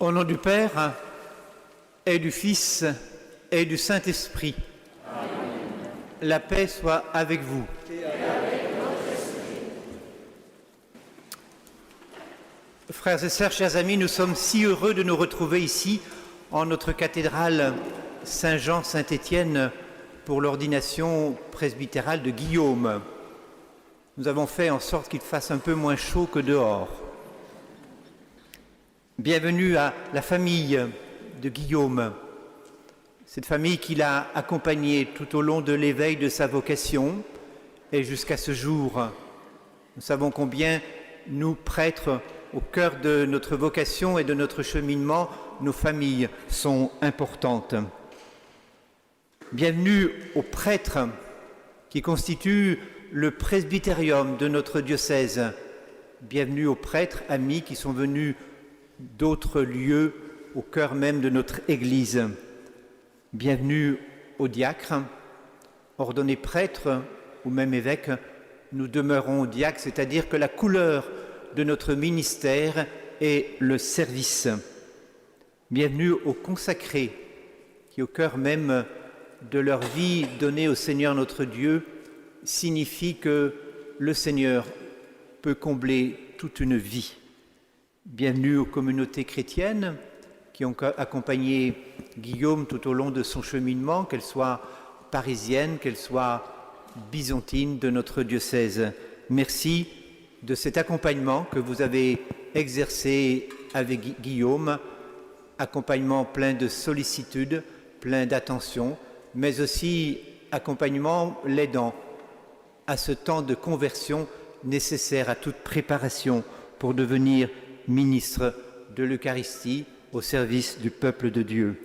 Au nom du Père et du Fils et du Saint-Esprit, la paix soit avec vous. Frères et sœurs, chers amis, nous sommes si heureux de nous retrouver ici en notre cathédrale Saint-Jean-Saint-Étienne pour l'ordination presbytérale de Guillaume. Nous avons fait en sorte qu'il fasse un peu moins chaud que dehors. Bienvenue à la famille de Guillaume, cette famille qu'il a accompagnée tout au long de l'éveil de sa vocation et jusqu'à ce jour. Nous savons combien nous, prêtres, au cœur de notre vocation et de notre cheminement, nos familles sont importantes. Bienvenue aux prêtres qui constituent le presbytérium de notre diocèse. Bienvenue aux prêtres amis qui sont venus d'autres lieux au cœur même de notre Église. Bienvenue aux diacres, ordonnés prêtres ou même évêques, nous demeurons diacres, c'est-à-dire que la couleur de notre ministère est le service. Bienvenue aux consacrés qui, au cœur même de leur vie donnée au Seigneur notre Dieu, signifie que le Seigneur peut combler toute une vie. Bienvenue aux communautés chrétiennes qui ont accompagné Guillaume tout au long de son cheminement, qu'elles soient parisiennes, qu'elles soient byzantines de notre diocèse. Merci de cet accompagnement que vous avez exercé avec Guillaume, accompagnement plein de sollicitude, plein d'attention, mais aussi accompagnement l'aidant à ce temps de conversion nécessaire à toute préparation pour devenir ministre de l'Eucharistie au service du peuple de Dieu.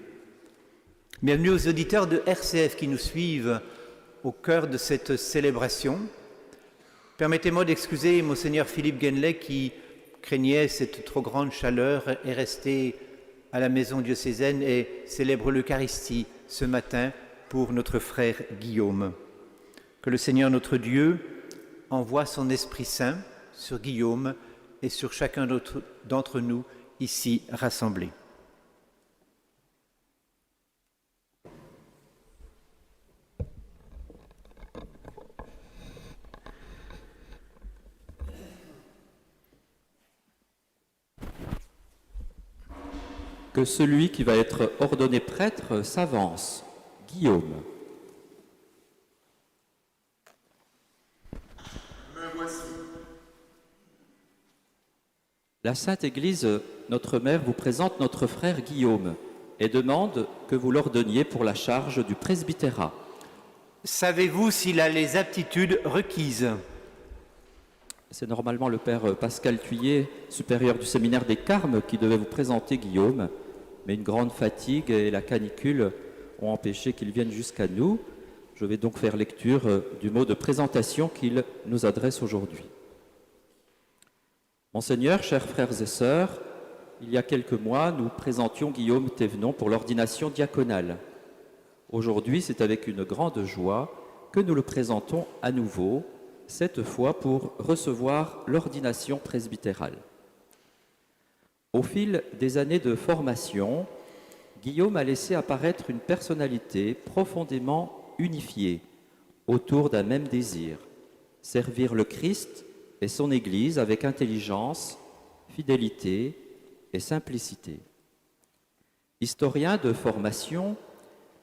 Bienvenue aux auditeurs de RCF qui nous suivent au cœur de cette célébration. Permettez-moi d'excuser Monseigneur Philippe Guenlet qui craignait cette trop grande chaleur et resté à la maison diocésaine et célèbre l'Eucharistie ce matin pour notre frère Guillaume. Que le Seigneur notre Dieu envoie son Esprit Saint sur Guillaume et sur chacun d'entre nous ici rassemblés. Que celui qui va être ordonné prêtre s'avance. Guillaume. Me voici. La Sainte Église, notre mère, vous présente notre frère Guillaume et demande que vous l'ordonniez pour la charge du presbytérat. Savez-vous s'il a les aptitudes requises ? C'est normalement le père Pascal Thuillier, supérieur du séminaire des Carmes, qui devait vous présenter Guillaume, mais une grande fatigue et la canicule ont empêché qu'il vienne jusqu'à nous. Je vais donc faire lecture du mot de présentation qu'il nous adresse aujourd'hui. Monseigneur, chers frères et sœurs, il y a quelques mois, nous présentions Guillaume Thévenon pour l'ordination diaconale. Aujourd'hui, c'est avec une grande joie que nous le présentons à nouveau, cette fois pour recevoir l'ordination presbytérale. Au fil des années de formation, Guillaume a laissé apparaître une personnalité profondément unifiée autour d'un même désir, servir le Christ et son Église avec intelligence, fidélité et simplicité. Historien de formation,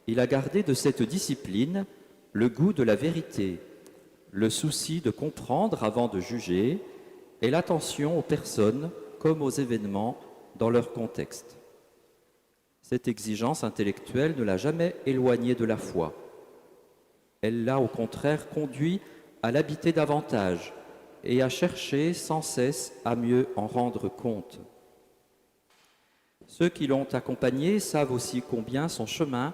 il a gardé de cette discipline le goût de la vérité, le souci de comprendre avant de juger et l'attention aux personnes comme aux événements dans leur contexte. Cette exigence intellectuelle ne l'a jamais éloigné de la foi. Elle l'a au contraire conduit à l'habiter davantage et à chercher sans cesse à mieux en rendre compte. Ceux qui l'ont accompagné savent aussi combien son chemin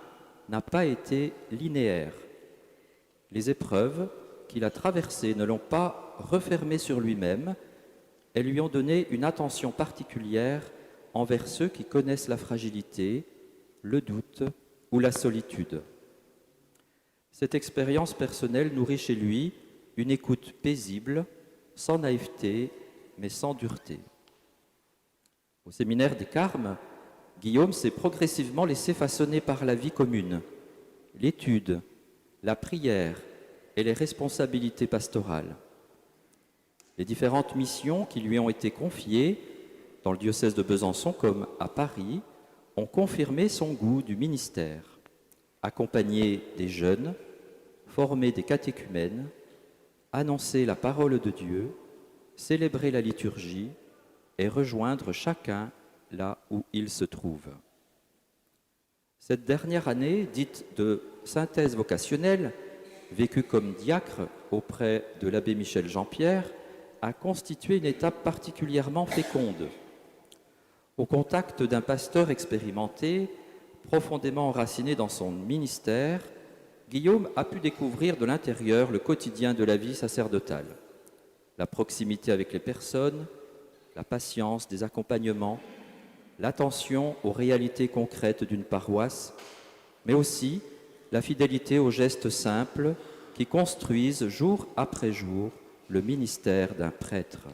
n'a pas été linéaire. Les épreuves qu'il a traversées ne l'ont pas refermé sur lui-même, elles lui ont donné une attention particulière envers ceux qui connaissent la fragilité, le doute ou la solitude. Cette expérience personnelle nourrit chez lui une écoute paisible, sans naïveté, mais sans dureté. Au séminaire des Carmes, Guillaume s'est progressivement laissé façonner par la vie commune, l'étude, la prière et les responsabilités pastorales. Les différentes missions qui lui ont été confiées, dans le diocèse de Besançon comme à Paris, ont confirmé son goût du ministère. Accompagner des jeunes, former des catéchumènes, annoncer la parole de Dieu, célébrer la liturgie et rejoindre chacun là où il se trouve. Cette dernière année, dite de synthèse vocationnelle, vécue comme diacre auprès de l'abbé Michel Jean-Pierre, a constitué une étape particulièrement féconde. Au contact d'un pasteur expérimenté, profondément enraciné dans son ministère, Guillaume a pu découvrir de l'intérieur le quotidien de la vie sacerdotale, la proximité avec les personnes, la patience des accompagnements, l'attention aux réalités concrètes d'une paroisse, mais aussi la fidélité aux gestes simples qui construisent jour après jour le ministère d'un prêtre.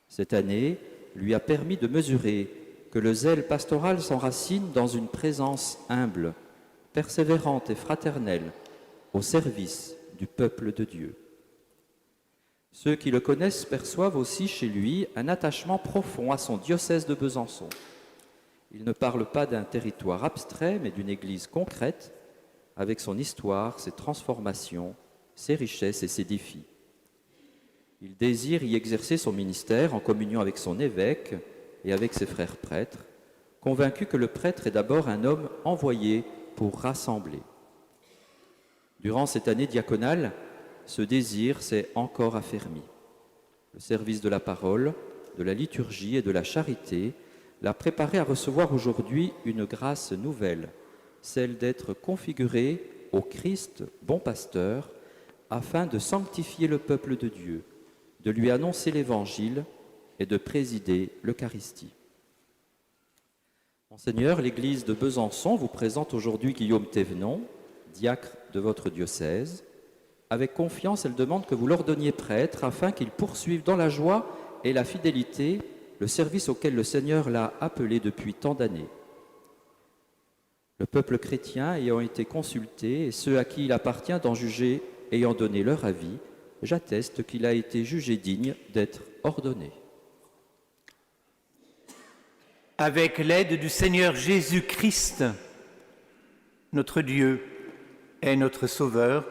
Cette année lui a permis de mesurer que le zèle pastoral s'enracine dans une présence humble, persévérante et fraternelle au service du peuple de Dieu. Ceux qui le connaissent perçoivent aussi chez lui un attachement profond à son diocèse de Besançon. Il ne parle pas d'un territoire abstrait, mais d'une église concrète, avec son histoire, ses transformations, ses richesses et ses défis. Il désire y exercer son ministère en communion avec son évêque et avec ses frères prêtres, convaincu que le prêtre est d'abord un homme envoyé pour rassembler. Durant cette année diaconale, ce désir s'est encore affermi. Le service de la parole, de la liturgie et de la charité l'a préparé à recevoir aujourd'hui une grâce nouvelle, celle d'être configuré au Christ, bon pasteur, afin de sanctifier le peuple de Dieu, de lui annoncer l'Évangile et de présider l'Eucharistie. Monseigneur, l'Église de Besançon vous présente aujourd'hui Guillaume Thévenon, diacre de votre diocèse. Avec confiance, elle demande que vous l'ordonniez prêtre afin qu'il poursuive dans la joie et la fidélité le service auquel le Seigneur l'a appelé depuis tant d'années. Le peuple chrétien ayant été consulté et ceux à qui il appartient d'en juger ayant donné leur avis, j'atteste qu'il a été jugé digne d'être ordonné. Avec l'aide du Seigneur Jésus-Christ, notre Dieu et notre Sauveur,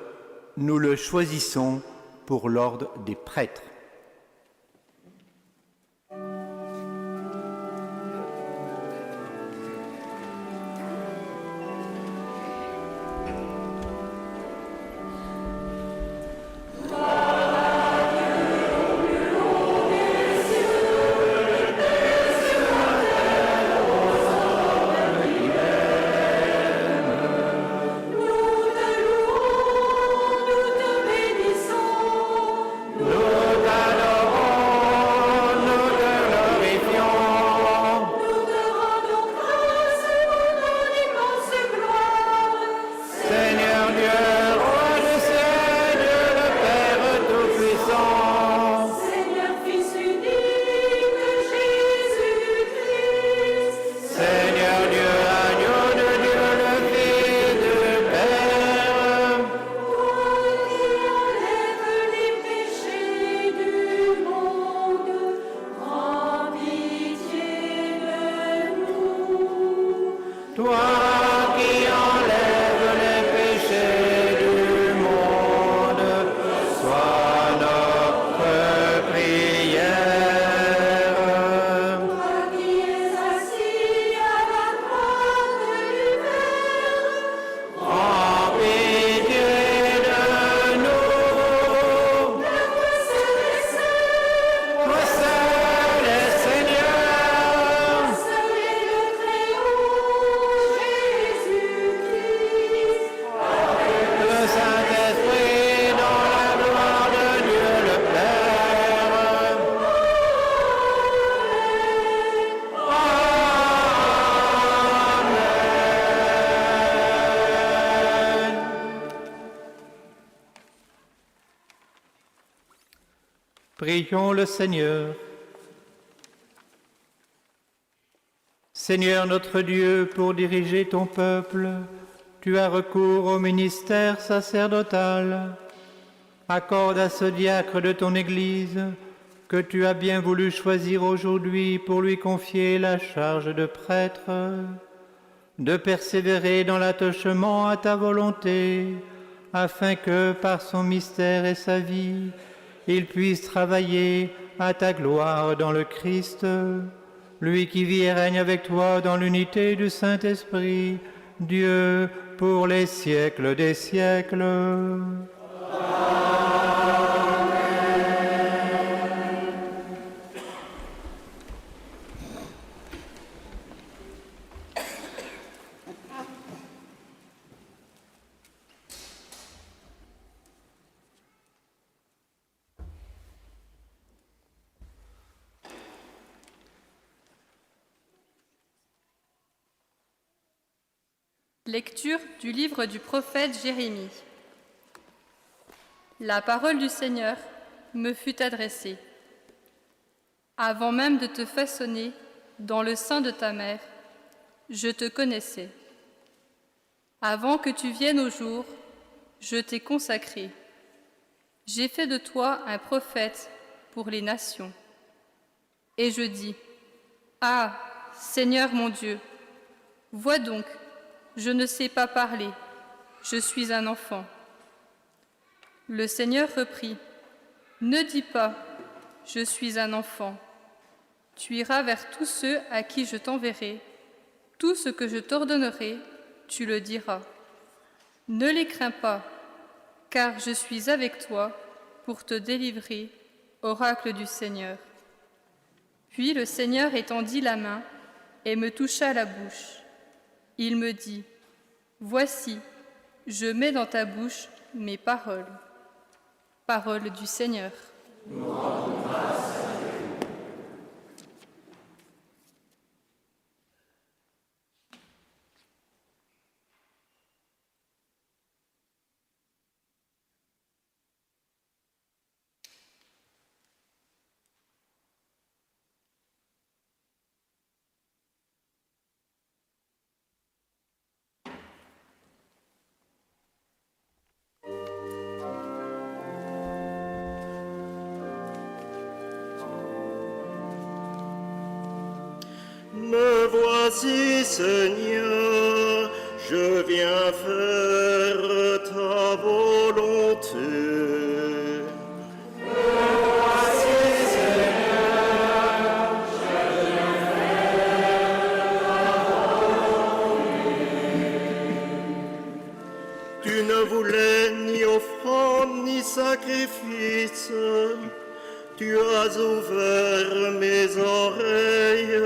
nous le choisissons pour l'ordre des prêtres. Prions le Seigneur. Seigneur notre Dieu, pour diriger ton peuple, tu as recours au ministère sacerdotal. Accorde à ce diacre de ton Église, que tu as bien voulu choisir aujourd'hui pour lui confier la charge de prêtre, de persévérer dans l'attachement à ta volonté, afin que, par son mystère et sa vie, il puisse travailler à ta gloire dans le Christ, lui qui vit et règne avec toi dans l'unité du Saint-Esprit, Dieu, pour les siècles des siècles. Lecture du livre du prophète Jérémie. La parole du Seigneur me fut adressée. Avant même de te façonner dans le sein de ta mère, je te connaissais. Avant que tu viennes au jour, je t'ai consacré. J'ai fait de toi un prophète pour les nations. Et je dis, ah, Seigneur mon Dieu, vois donc, je ne sais pas parler, je suis un enfant. Le Seigneur reprit, ne dis pas, je suis un enfant. Tu iras vers tous ceux à qui je t'enverrai, tout ce que je t'ordonnerai, tu le diras. Ne les crains pas, car je suis avec toi pour te délivrer, oracle du Seigneur. Puis le Seigneur étendit la main et me toucha la bouche. Il me dit, voici, je mets dans ta bouche mes paroles. Parole du Seigneur. Nous rendons grâce à Dieu. Me voici, Seigneur, je viens faire ta volonté. Me voici, Seigneur, je viens faire ta volonté. Tu ne voulais ni offrande ni sacrifice, tu as ouvert mes oreilles.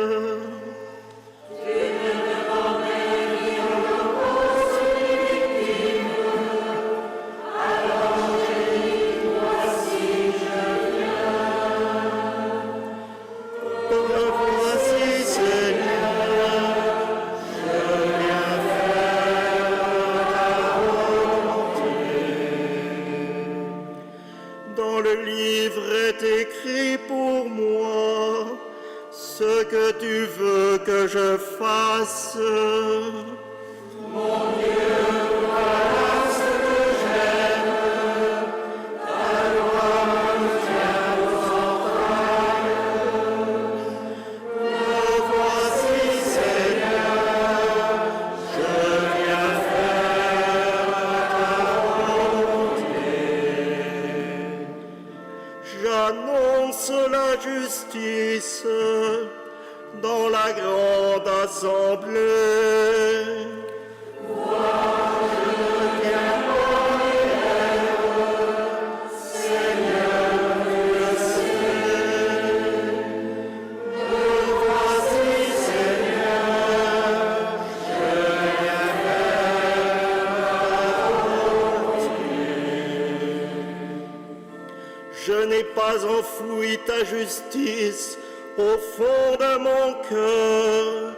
Écrit pour moi ce que tu veux que je fasse. Mon Dieu, voilà ce que j'aime, ta loi me tient aux entrailles. Me voici, Seigneur, je viens faire ta volonté. J'annonce la justice dans la grande assemblée. Je n'ai pas enfoui ta justice au fond de mon cœur.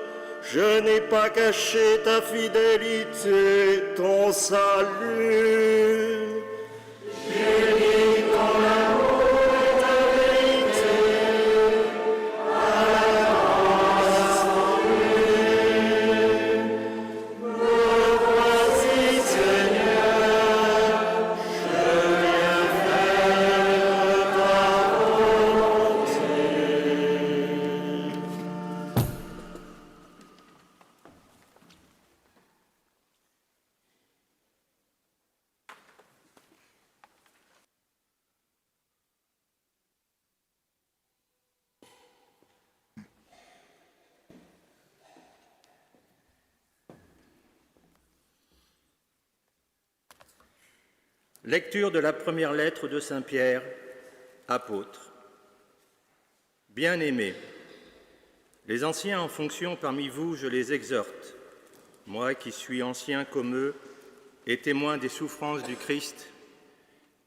Je n'ai pas caché ta fidélité, ton salut. J'ai mis ton amour et ta vérité à la grande assemblée. Lecture de la première lettre de Saint Pierre, apôtre. Bien-aimés, les anciens en fonction parmi vous, je les exhorte, moi qui suis ancien comme eux et témoin des souffrances du Christ,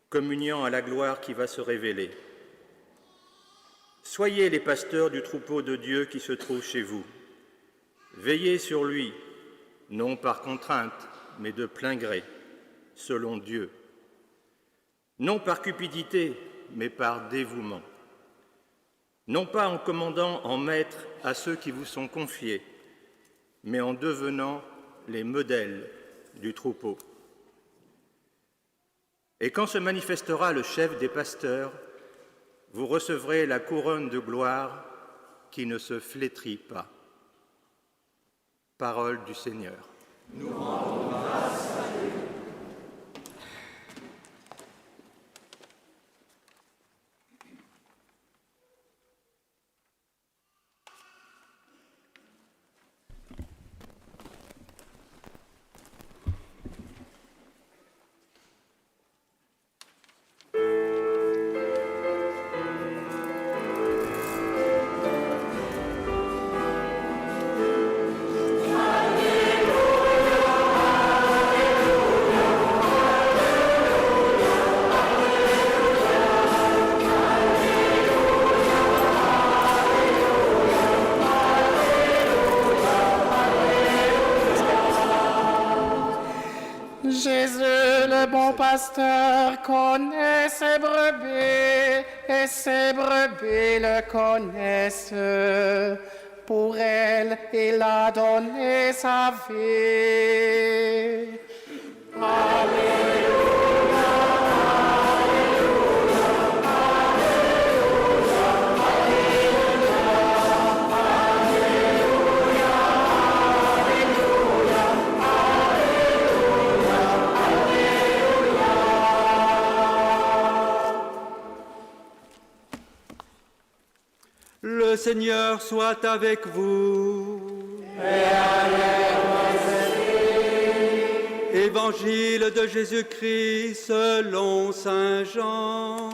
communiant à la gloire qui va se révéler. Soyez les pasteurs du troupeau de Dieu qui se trouve chez vous. Veillez sur lui, non par contrainte, mais de plein gré, selon Dieu. Non par cupidité, mais par dévouement. Non pas en commandant en maître à ceux qui vous sont confiés, mais en devenant les modèles du troupeau. Et quand se manifestera le chef des pasteurs, vous recevrez la couronne de gloire qui ne se flétrit pas. Parole du Seigneur. Nous rendons grâce à Dieu. Jésus, le bon pasteur, connaît ses brebis et ses brebis le connaissent. Pour elles, il a donné sa vie. Alléluia. Le Seigneur soit avec vous. Et avec votre esprit. Évangile de Jésus-Christ selon saint Jean.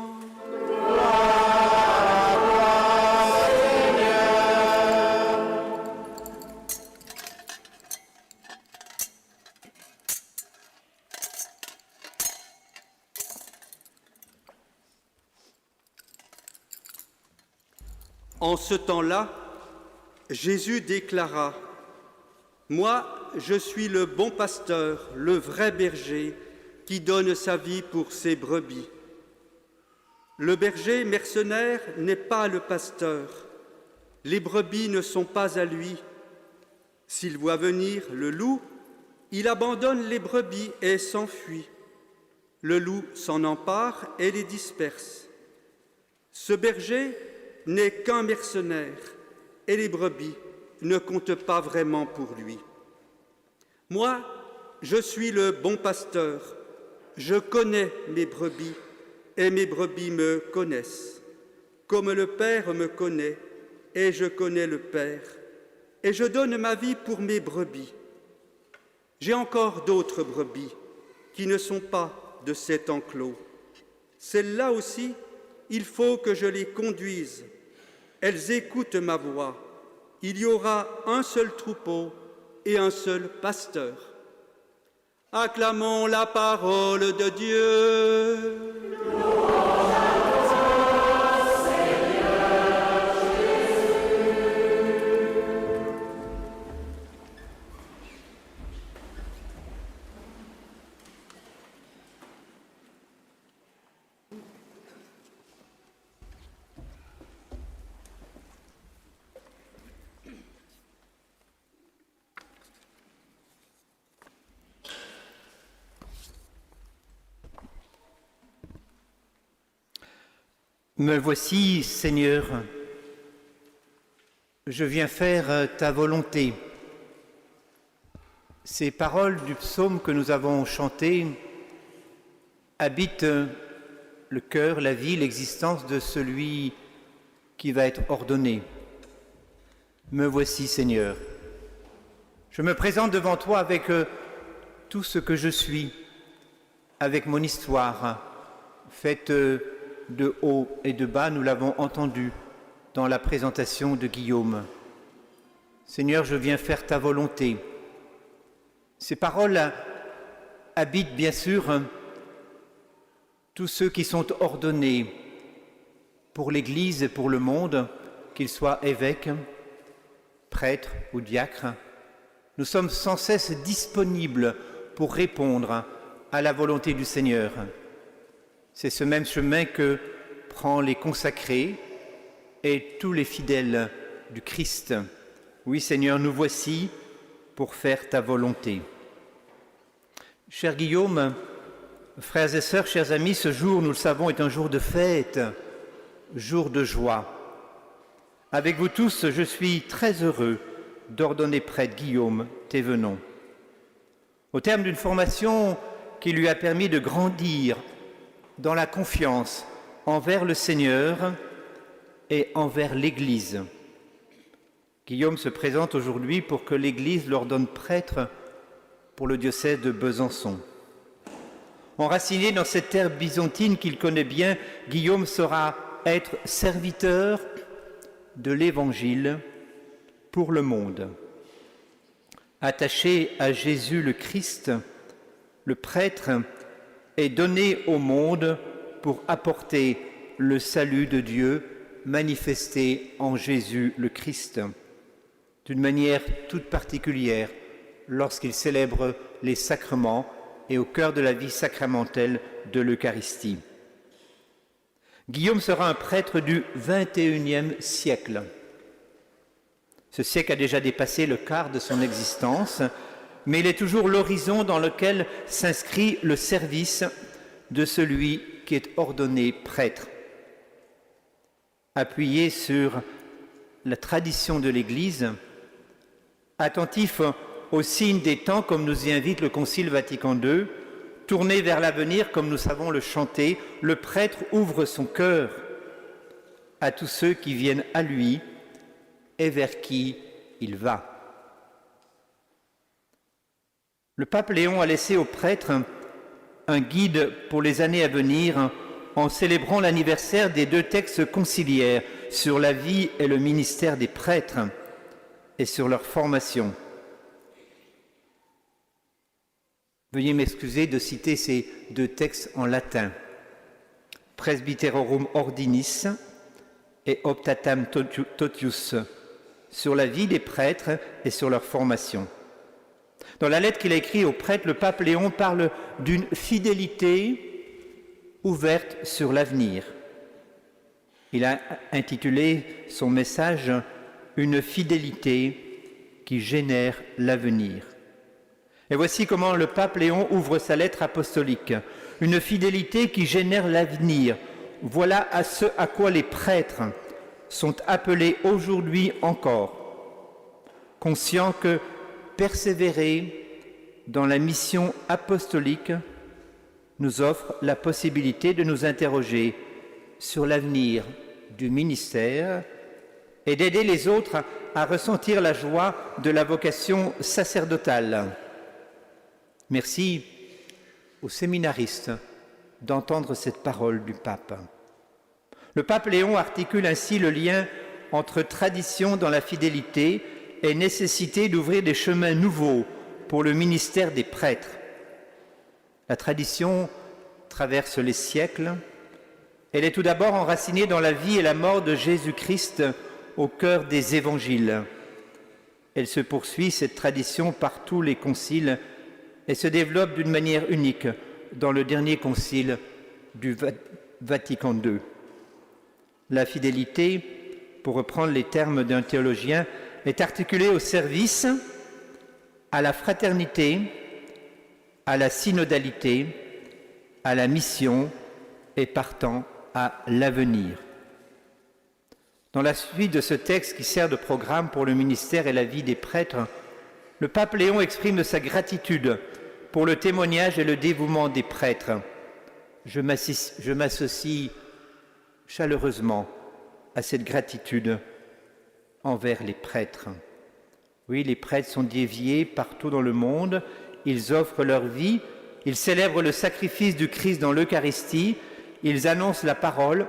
En ce temps-là, Jésus déclara : « Moi, je suis le bon pasteur, le vrai berger, qui donne sa vie pour ses brebis. Le berger mercenaire n'est pas le pasteur. Les brebis ne sont pas à lui. S'il voit venir le loup, il abandonne les brebis et s'enfuit. Le loup s'en empare et les disperse. Ce berger n'est qu'un mercenaire, et les brebis ne comptent pas vraiment pour lui. Moi, je suis le bon pasteur, je connais mes brebis, et mes brebis me connaissent, comme le Père me connaît, et je connais le Père, et je donne ma vie pour mes brebis. J'ai encore d'autres brebis qui ne sont pas de cet enclos. Celles-là aussi, il faut que je les conduise. Elles écoutent ma voix. Il y aura un seul troupeau et un seul pasteur. Acclamons la parole de Dieu. Me voici, Seigneur, je viens faire ta volonté. Ces paroles du psaume que nous avons chanté habitent le cœur, la vie, l'existence de celui qui va être ordonné. Me voici, Seigneur. Je me présente devant toi avec tout ce que je suis, avec mon histoire, faite de haut et de bas, nous l'avons entendu dans la présentation de Guillaume. Seigneur, je viens faire ta volonté. Ces paroles habitent bien sûr tous ceux qui sont ordonnés pour l'Église et pour le monde, qu'ils soient évêques, prêtres ou diacres. Nous sommes sans cesse disponibles pour répondre à la volonté du Seigneur. C'est ce même chemin que prend les consacrés et tous les fidèles du Christ. Oui, Seigneur, nous voici pour faire ta volonté. Cher Guillaume, frères et sœurs, chers amis, ce jour, nous le savons, est un jour de fête, jour de joie. Avec vous tous, je suis très heureux d'ordonner prêtre Guillaume Thévenon. Au terme d'une formation qui lui a permis de grandir dans la confiance envers le Seigneur et envers l'Église. Guillaume se présente aujourd'hui pour que l'Église l'ordonne prêtre pour le diocèse de Besançon. Enraciné dans cette terre byzantine qu'il connaît bien, Guillaume saura être serviteur de l'Évangile pour le monde. Attaché à Jésus le Christ, le prêtre est donné au monde pour apporter le salut de Dieu manifesté en Jésus le Christ, d'une manière toute particulière lorsqu'il célèbre les sacrements et au cœur de la vie sacramentelle de l'Eucharistie. Guillaume sera un prêtre du XXIe siècle. Ce siècle a déjà dépassé le quart de son existence, mais il est toujours l'horizon dans lequel s'inscrit le service de celui qui est ordonné prêtre. Appuyé sur la tradition de l'Église, attentif aux signes des temps, comme nous y invite le Concile Vatican II, tourné vers l'avenir, comme nous savons le chanter, le prêtre ouvre son cœur à tous ceux qui viennent à lui et vers qui il va. Le pape Léon a laissé aux prêtres un guide pour les années à venir en célébrant l'anniversaire des 2 textes conciliaires sur la vie et le ministère des prêtres et sur leur formation. Veuillez m'excuser de citer ces 2 textes en latin. Presbyterorum Ordinis et Optatam Totius, sur la vie des prêtres et sur leur formation. Dans la lettre qu'il a écrite aux prêtres, le pape Léon parle d'une fidélité ouverte sur l'avenir. Il a intitulé son message « Une fidélité qui génère l'avenir ». Et voici comment le pape Léon ouvre sa lettre apostolique. Une fidélité qui génère l'avenir. Voilà à ce à quoi les prêtres sont appelés aujourd'hui encore, conscients que persévérer dans la mission apostolique nous offre la possibilité de nous interroger sur l'avenir du ministère et d'aider les autres à ressentir la joie de la vocation sacerdotale. Merci aux séminaristes d'entendre cette parole du pape. Le pape Léon articule ainsi le lien entre tradition dans la fidélité et nécessité d'ouvrir des chemins nouveaux pour le ministère des prêtres. La tradition traverse les siècles. Elle est tout d'abord enracinée dans la vie et la mort de Jésus-Christ au cœur des évangiles. Elle se poursuit, cette tradition, par tous les conciles et se développe d'une manière unique dans le dernier concile du Vatican II. La fidélité, pour reprendre les termes d'un théologien, est articulée au service, à la fraternité, à la synodalité, à la mission et partant à l'avenir. Dans la suite de ce texte qui sert de programme pour le ministère et la vie des prêtres, le pape Léon exprime sa gratitude pour le témoignage et le dévouement des prêtres. Je m'associe chaleureusement à cette gratitude envers les prêtres. Oui, les prêtres sont déviés partout dans le monde, ils offrent leur vie Ils célèbrent le sacrifice du Christ dans l'Eucharistie, ils annoncent la parole,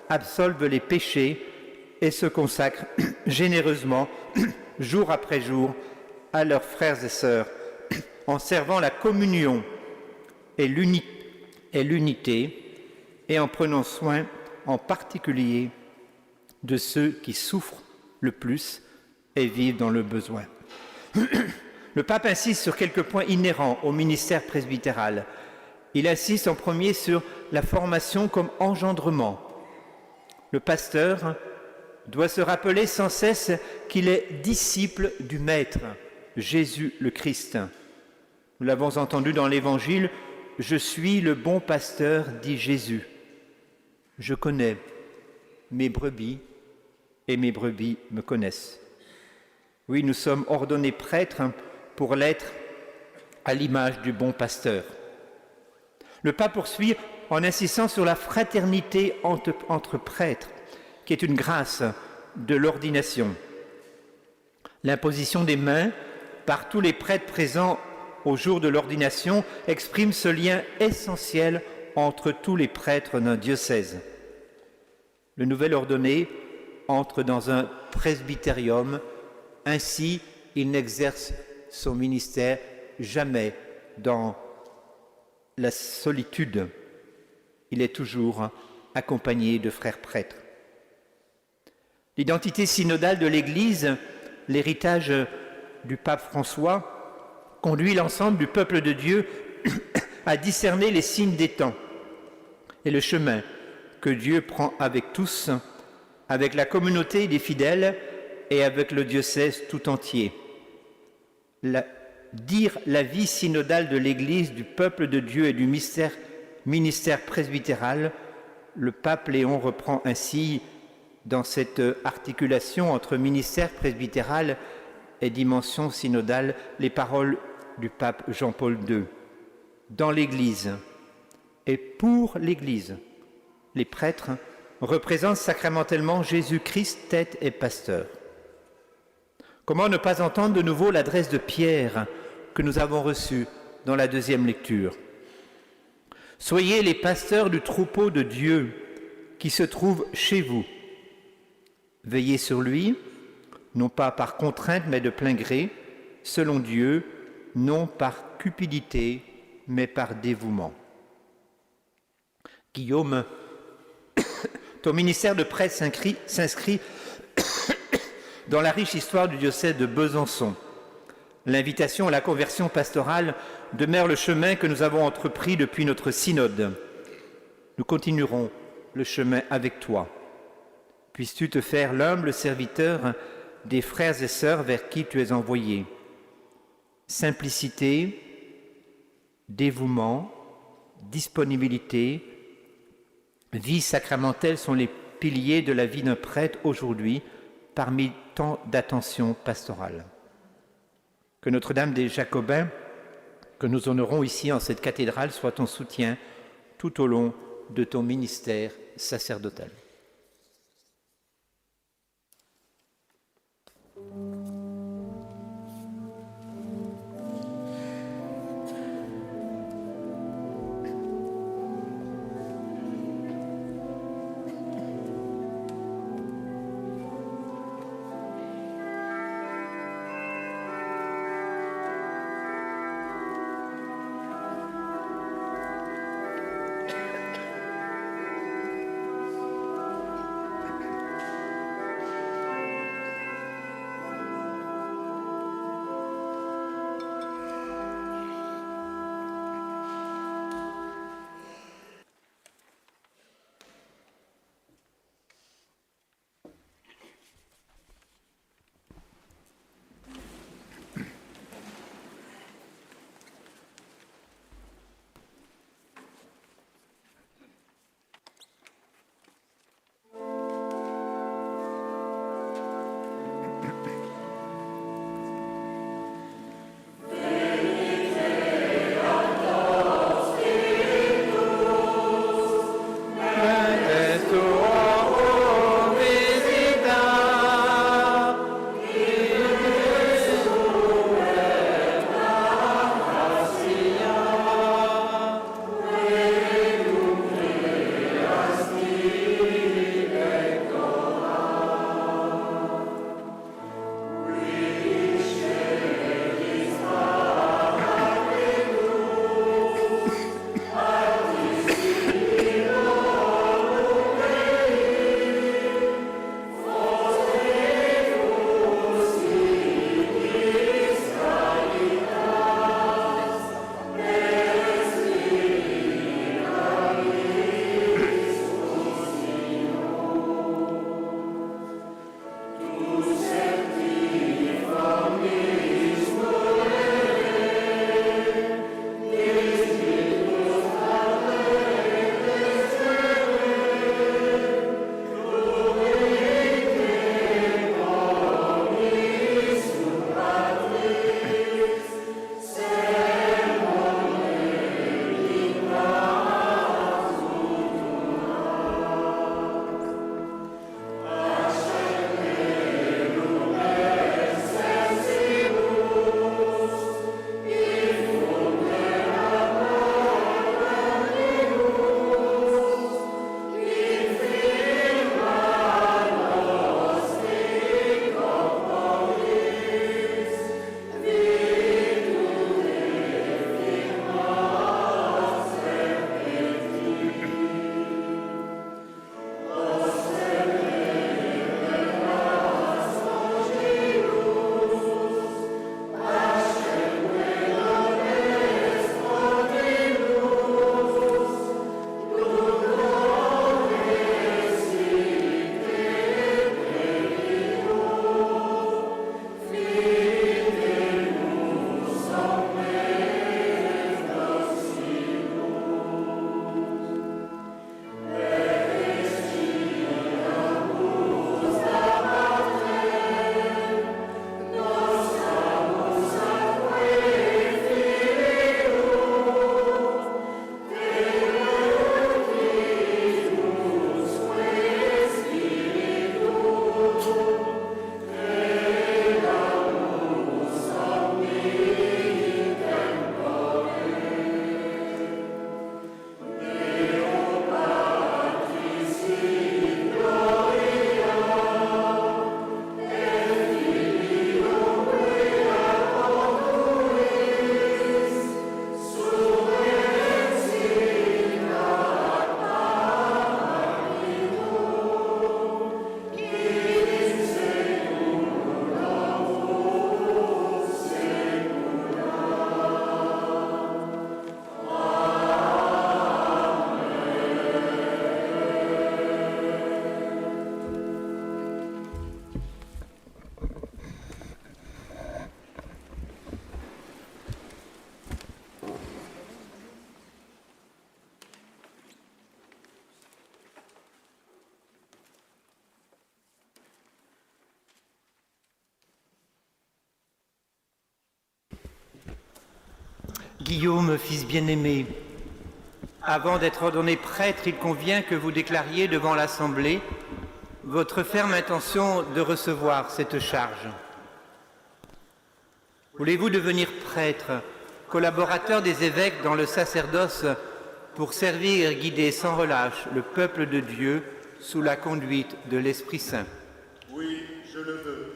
absolvent les péchés et se consacrent généreusement, jour après jour, à leurs frères et sœurs, en servant la communion et l'unité, et en prenant soin en particulier de ceux qui souffrent le plus et vivent dans le besoin. Le pape insiste sur quelques points inhérents au ministère presbytéral. Il insiste en premier sur la formation comme engendrement. Le pasteur doit se rappeler sans cesse qu'il est disciple du Maître, Jésus le Christ. Nous l'avons entendu dans l'Évangile, « Je suis le bon pasteur », dit Jésus. Je connais mes brebis et mes brebis me connaissent. Oui, nous sommes ordonnés prêtres pour l'être à l'image du bon pasteur. Le pape poursuit en insistant sur la fraternité entre prêtres, qui est une grâce de l'ordination. L'imposition des mains par tous les prêtres présents au jour de l'ordination exprime ce lien essentiel entre tous les prêtres d'un diocèse. Le nouvel ordonné entre dans un presbytérium, ainsi il n'exerce son ministère jamais dans la solitude. Il est toujours accompagné de frères prêtres. L'identité synodale de l'Église, l'héritage du pape François, conduit l'ensemble du peuple de Dieu à discerner les signes des temps et le chemin que Dieu prend avec tous, avec la communauté des fidèles et avec le diocèse tout entier. Dire la vie synodale de l'Église, du peuple de Dieu et du ministère presbytéral, le pape Léon reprend ainsi dans cette articulation entre ministère presbytéral et dimension synodale les paroles du pape Jean-Paul II. Dans l'Église et pour l'Église, les prêtres représentent sacramentellement Jésus-Christ, tête et pasteur. Comment ne pas entendre de nouveau l'adresse de Pierre que nous avons reçue dans la deuxième lecture? Soyez les pasteurs du troupeau de Dieu qui se trouve chez vous. Veillez sur lui, non pas par contrainte mais de plein gré, selon Dieu, non par cupidité mais par dévouement. Guillaume, ton ministère de prêtre s'inscrit dans la riche histoire du diocèse de Besançon. L'invitation à la conversion pastorale demeure le chemin que nous avons entrepris depuis notre synode. Nous continuerons le chemin avec toi. Puisses-tu te faire l'humble serviteur des frères et sœurs vers qui tu es envoyé. Simplicité, dévouement, disponibilité, vie sacramentelle sont les piliers de la vie d'un prêtre aujourd'hui parmi tant d'attention pastorale. Que Notre-Dame des Jacobins, que nous honorons ici en cette cathédrale, soit ton soutien tout au long de ton ministère sacerdotal. Guillaume, fils bien-aimé, avant d'être ordonné prêtre, il convient que vous déclariez devant l'Assemblée votre ferme intention de recevoir cette charge. Voulez-vous devenir prêtre, collaborateur des évêques dans le sacerdoce pour servir et guider sans relâche le peuple de Dieu sous la conduite de l'Esprit Saint? Oui, je le veux.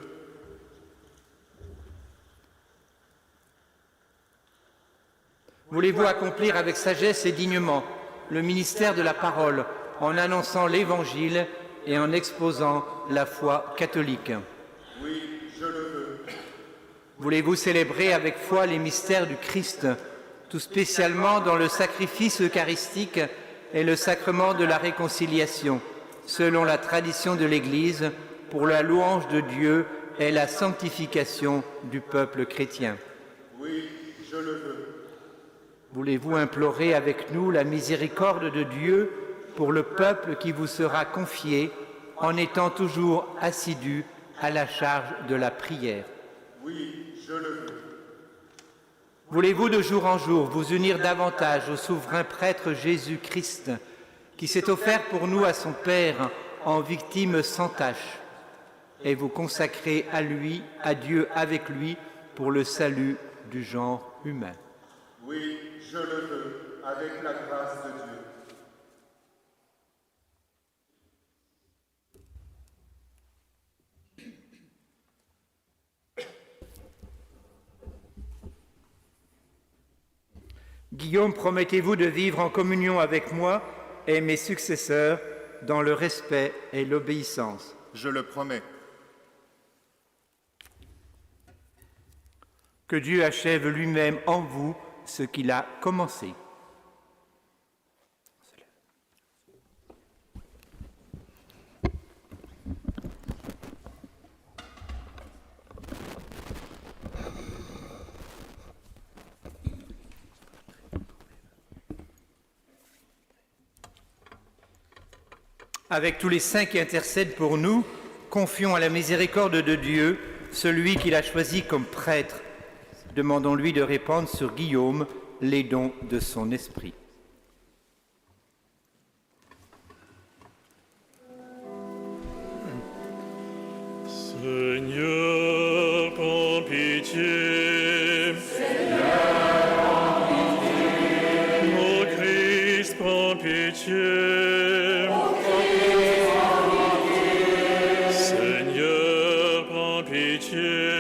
Voulez-vous accomplir avec sagesse et dignement le ministère de la parole en annonçant l'Évangile et en exposant la foi catholique? Oui, je le veux. Voulez-vous célébrer avec foi les mystères du Christ, tout spécialement dans le sacrifice eucharistique et le sacrement de la réconciliation, selon la tradition de l'Église, pour la louange de Dieu et la sanctification du peuple chrétien? Oui, je le veux. Voulez-vous implorer avec nous la miséricorde de Dieu pour le peuple qui vous sera confié, en étant toujours assidu à la charge de la prière? Oui, je le veux. Voulez-vous de jour en jour vous unir davantage au souverain prêtre Jésus-Christ, qui s'est offert pour nous à son Père en victime sans tache, et vous consacrer à lui, à Dieu avec lui, pour le salut du genre humain? Oui, je le veux, avec la grâce de Dieu. Guillaume, promettez-vous de vivre en communion avec moi et mes successeurs dans le respect et l'obéissance? Je le promets. Que Dieu achève lui-même en vous ce qu'il a commencé. Avec tous les saints qui intercèdent pour nous, confions à la miséricorde de Dieu celui qu'il a choisi comme prêtre. Demandons-lui de répandre sur Guillaume les dons de son esprit. Seigneur, prends pitié. Seigneur, prends pitié. Ô Christ, prends pitié. Seigneur, prends pitié.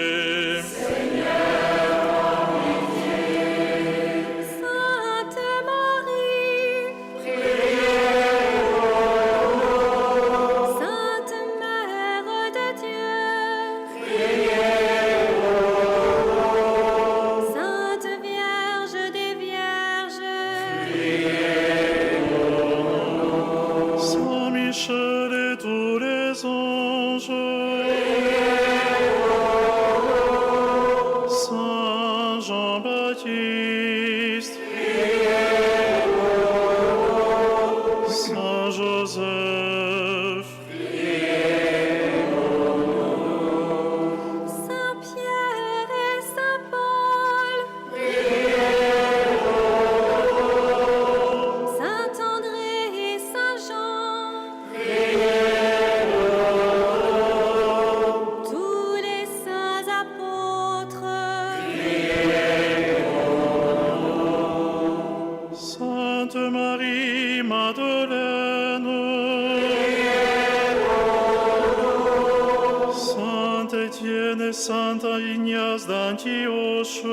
Saint Ignace d'Antioche,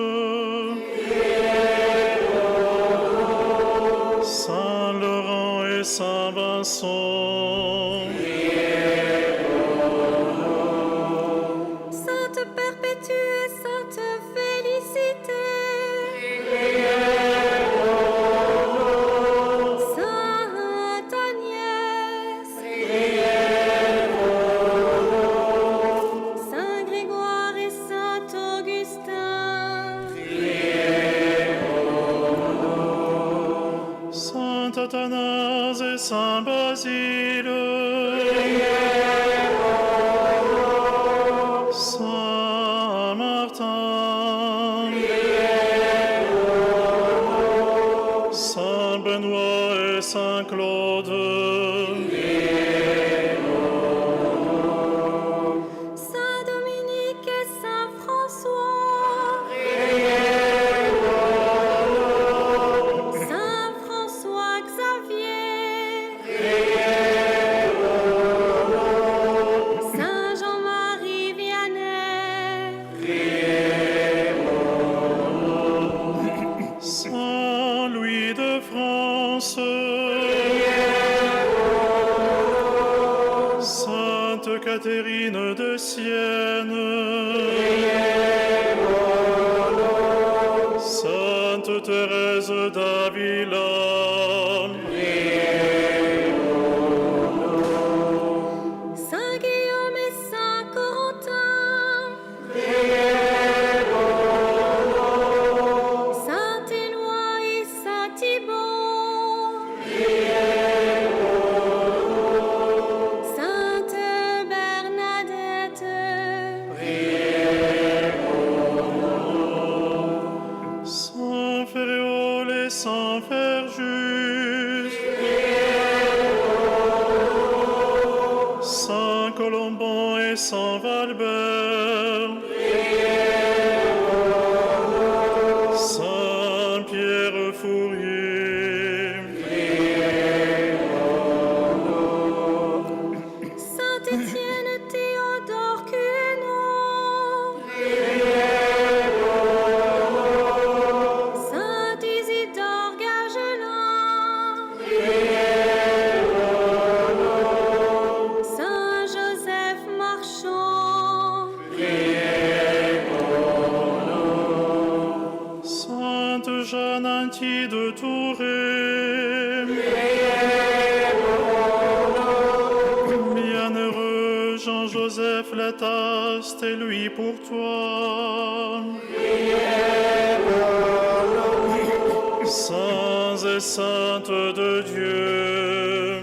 Saint Laurent et Saint Vincent, Sainte Perpétue et Sainte Félicité, Sainte Agnès, Saint Grégoire et Saint Augustin, Saint Athanase et Saint Basile, Saint Martin, Catherine de Sienne. Sainte Thérèse d'Avila. Saint Guillaume et Saint Corentin. Saint Éloi et Saint Thibaut. Sainte Bernadette. Saint Féréol et Saint Ferjus. Saint Colomban et Saint Valbert. Saint Pierre Fourier. Saint Étienne Théodore Queneau. Saint Isidore Gagelin. Saint Joseph Marchand. Sainte Jeanne Antie de Touré. Bienheureux Jean-Joseph Lataste, et lui pour toi. Saints et saintes de Dieu.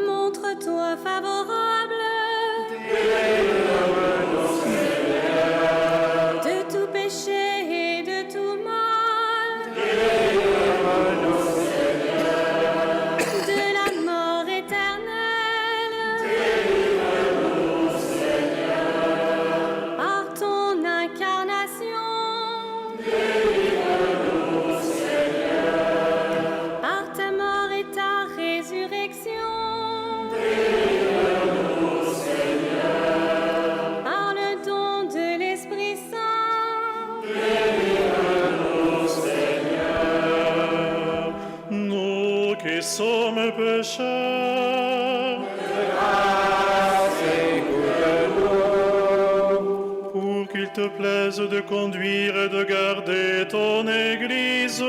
Montre-toi favorable de tout péché et de tout mal, de la mort éternelle, par ton incarnation, par ta mort et ta résurrection, par le don de l'Esprit Saint. Nous qui sommes pécheurs, pour qu'il te plaise de conduire et de garder ton Église,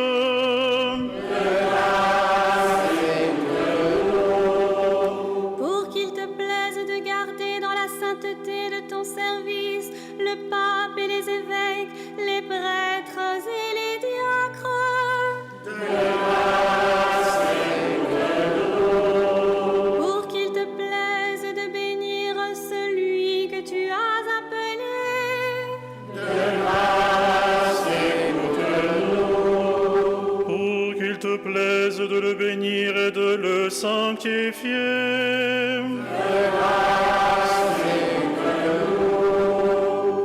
Pour qu'il te plaise de garder dans la sainteté de ton service le pape et les évêques, les prêtres et les diacres. Pour qu'il te plaise de bénir celui que tu as appelé. pour qu'il te plaise de le bénir et de le sanctifier.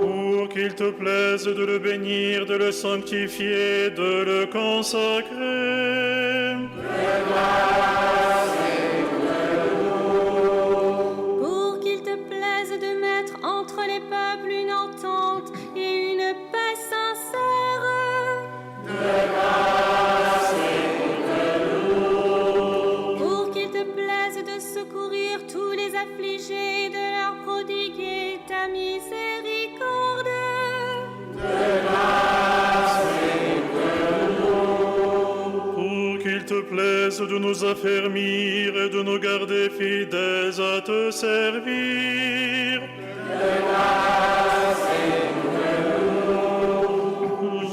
Pour qu'il te plaise de le bénir, de le sanctifier, de le consacrer. Pour qu'il te plaise de mettre entre les peuples une entente et une paix sincère. Pour qu'il te plaise de secourir tous les affligés, de leur prodiguer ta miséricorde. Pour qu'il te plaise de nous affermir et de nous garder fidèles à te servir.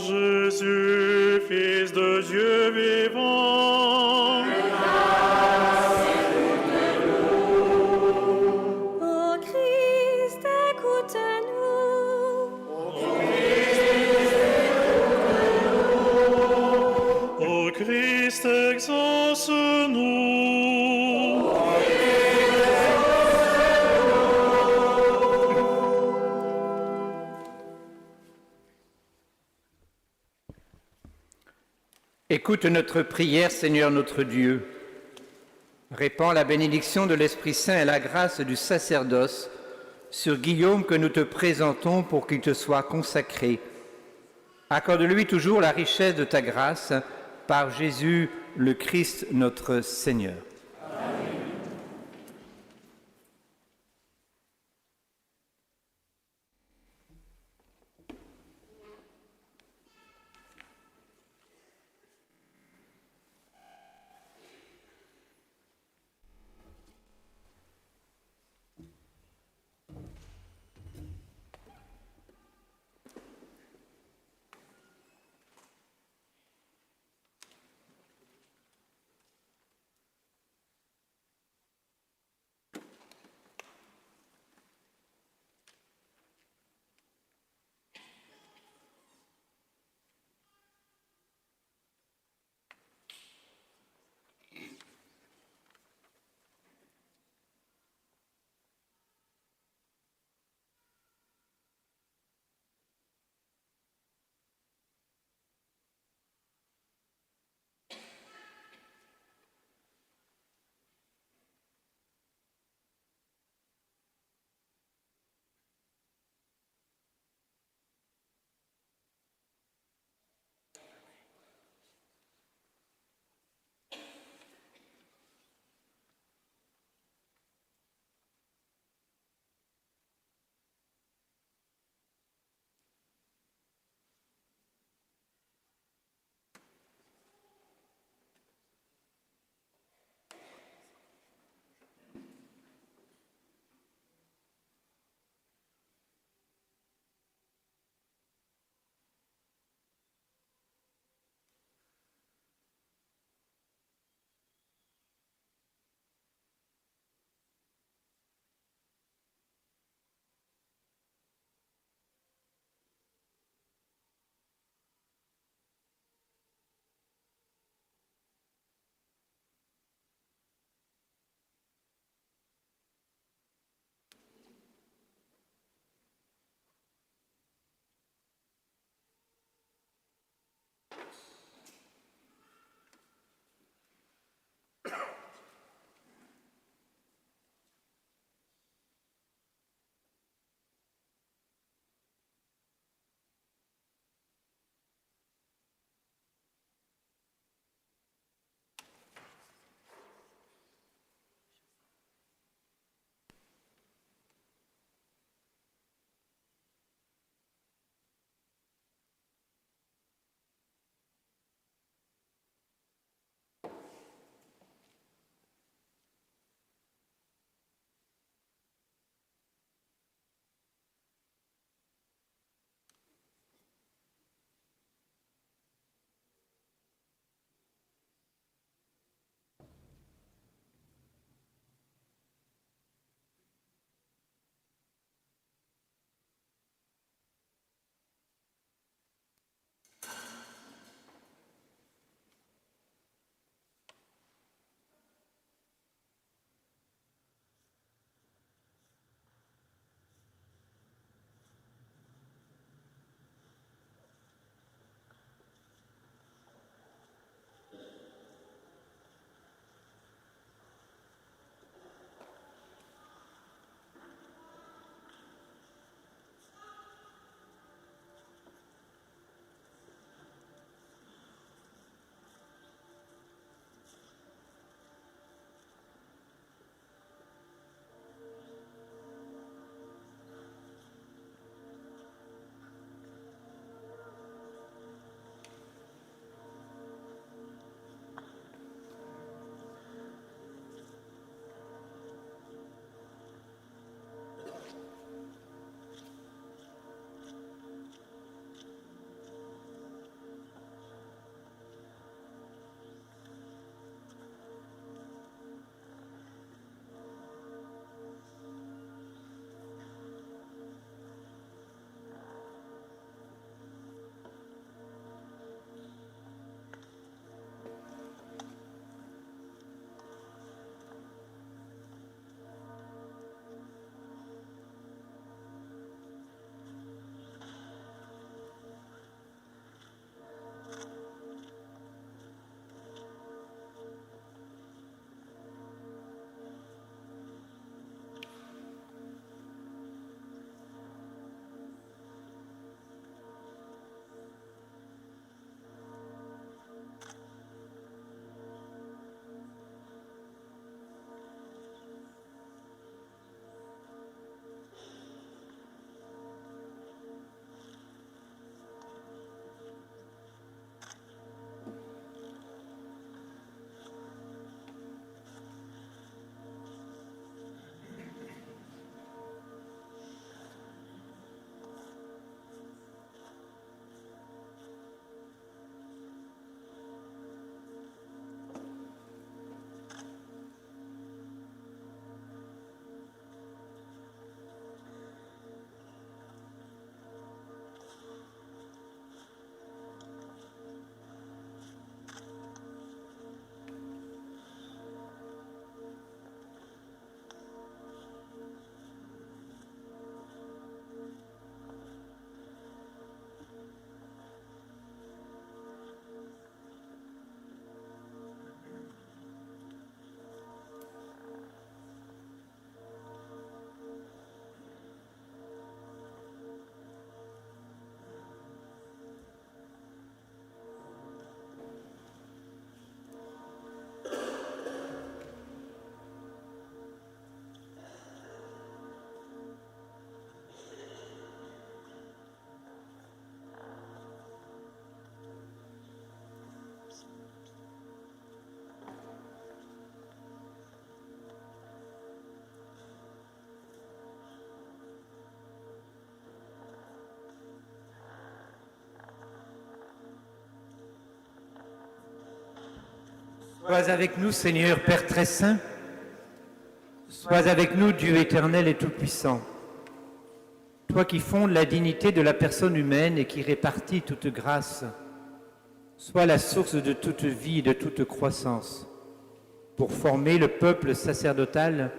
Jésus, Fils de Dieu vivant, Ô Christ, écoute-nous. ô Christ, exauce-nous. Écoute notre prière, Seigneur notre Dieu. Répands la bénédiction de l'Esprit Saint et la grâce du sacerdoce sur Guillaume que nous te présentons pour qu'il te soit consacré. Accorde-lui toujours la richesse de ta grâce par Jésus le Christ notre Seigneur. Amen. Sois avec nous, Seigneur Père très saint. Sois avec nous, Dieu éternel et tout-puissant. Toi qui fondes la dignité de la personne humaine et qui répartis toute grâce, sois la source de toute vie et de toute croissance. Pour former le peuple sacerdotal,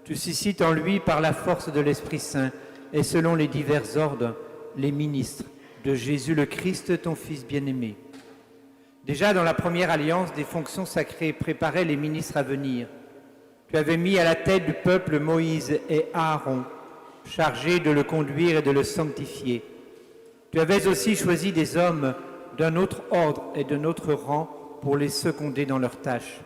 tu suscites en lui par la force de l'Esprit Saint et selon les divers ordres, les ministres de Jésus le Christ, ton Fils bien-aimé. Déjà dans la première alliance, des fonctions sacrées préparaient les ministres à venir. Tu avais mis à la tête du peuple Moïse et Aaron, chargés de le conduire et de le sanctifier. Tu avais aussi choisi des hommes d'un autre ordre et d'un autre rang pour les seconder dans leurs tâches.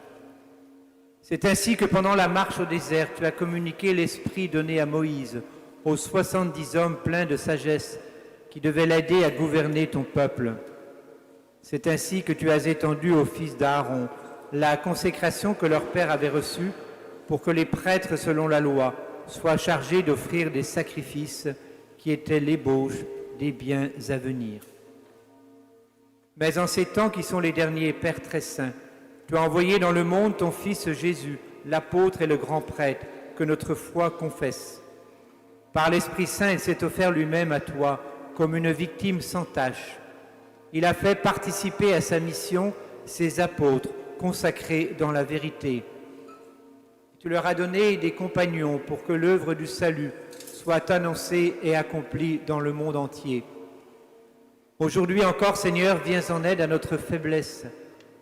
C'est ainsi que pendant la marche au désert, tu as communiqué l'esprit donné à Moïse, aux 70 hommes pleins de sagesse qui devaient l'aider à gouverner ton peuple. C'est ainsi que tu as étendu aux fils d'Aaron la consécration que leur père avait reçue pour que les prêtres, selon la loi, soient chargés d'offrir des sacrifices qui étaient l'ébauche des biens à venir. Mais en ces temps qui sont les derniers, Père très saint, tu as envoyé dans le monde ton Fils Jésus, l'apôtre et le grand prêtre, que notre foi confesse. Par l'Esprit Saint, il s'est offert lui-même à toi comme une victime sans tache. Il a fait participer à sa mission ses apôtres consacrés dans la vérité. Tu leur as donné des compagnons pour que l'œuvre du salut soit annoncée et accomplie dans le monde entier. Aujourd'hui encore, Seigneur, viens en aide à notre faiblesse.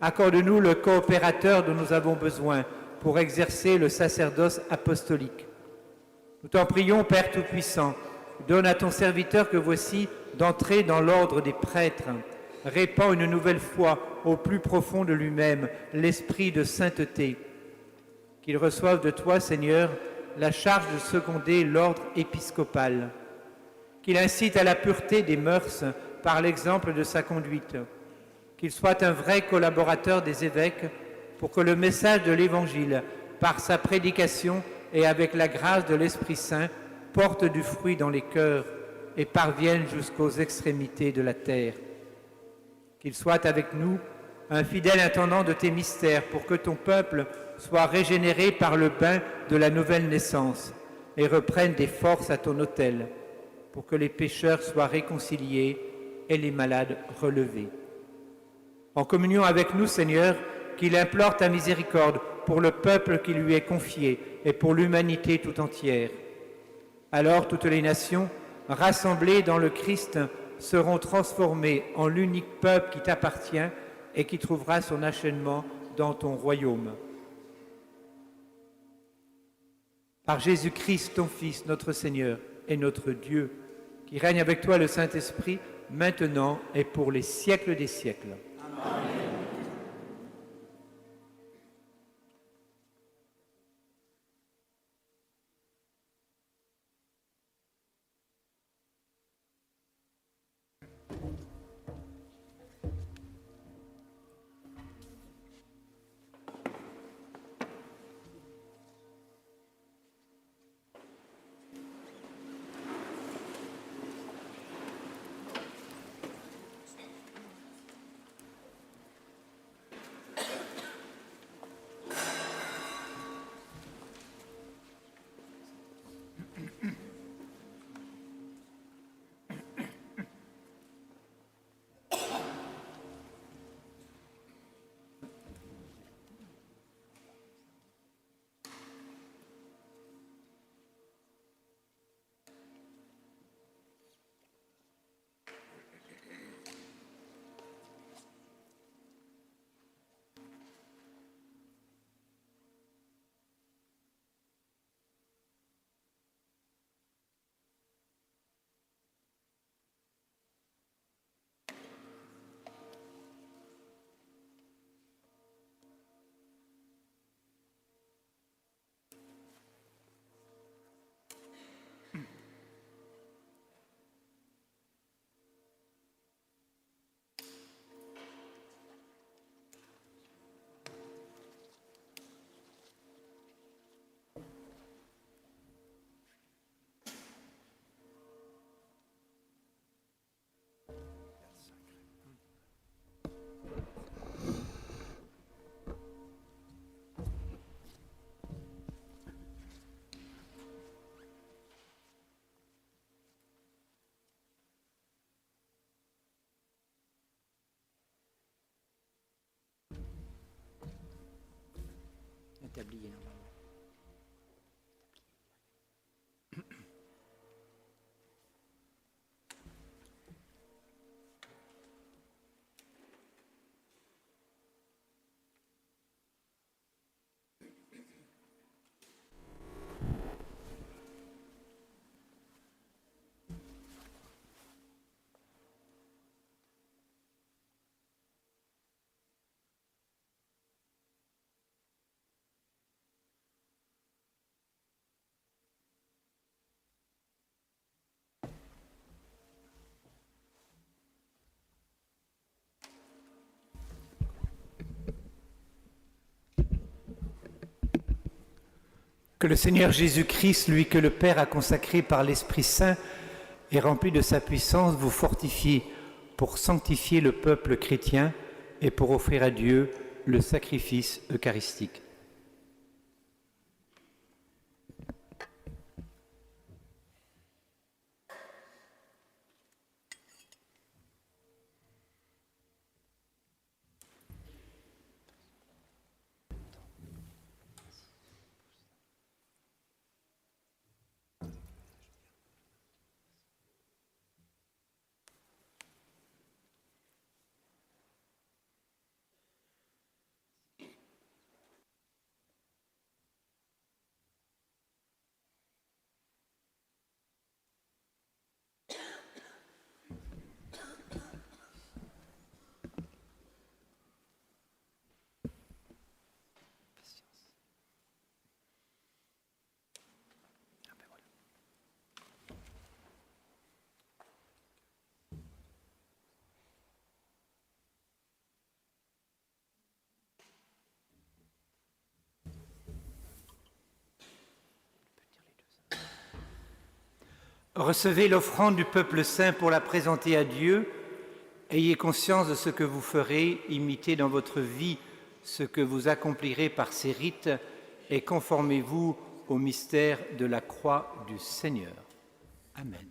Accorde-nous le coopérateur dont nous avons besoin pour exercer le sacerdoce apostolique. Nous t'en prions, Père Tout-Puissant, donne à ton serviteur que voici d'entrer dans l'ordre des prêtres. Répand une nouvelle fois au plus profond de lui-même l'esprit de sainteté. Qu'il reçoive de toi, Seigneur, la charge de seconder l'ordre épiscopal. Qu'il incite à la pureté des mœurs par l'exemple de sa conduite. Qu'il soit un vrai collaborateur des évêques pour que le message de l'Évangile, par sa prédication et avec la grâce de l'Esprit Saint, porte du fruit dans les cœurs et parvienne jusqu'aux extrémités de la terre. Qu'il soit avec nous un fidèle intendant de tes mystères pour que ton peuple soit régénéré par le bain de la nouvelle naissance et reprenne des forces à ton autel, pour que les pécheurs soient réconciliés et les malades relevés. En communion avec nous, Seigneur, qu'il implore ta miséricorde pour le peuple qui lui est confié et pour l'humanité tout entière. Alors toutes les nations, rassemblées dans le Christ, seront transformées en l'unique peuple qui t'appartient et qui trouvera son achèvement dans ton royaume. Par Jésus-Christ, ton Fils, notre Seigneur et notre Dieu, qui règne avec toi le Saint-Esprit, maintenant et pour les siècles des siècles. Amen. tablier normalement. Que le Seigneur Jésus-Christ, lui que le Père a consacré par l'Esprit Saint et rempli de sa puissance, vous fortifie pour sanctifier le peuple chrétien et pour offrir à Dieu le sacrifice eucharistique. Recevez l'offrande du peuple saint pour la présenter à Dieu. Ayez conscience de ce que vous ferez, imitez dans votre vie ce que vous accomplirez par ces rites et conformez-vous au mystère de la croix du Seigneur. Amen.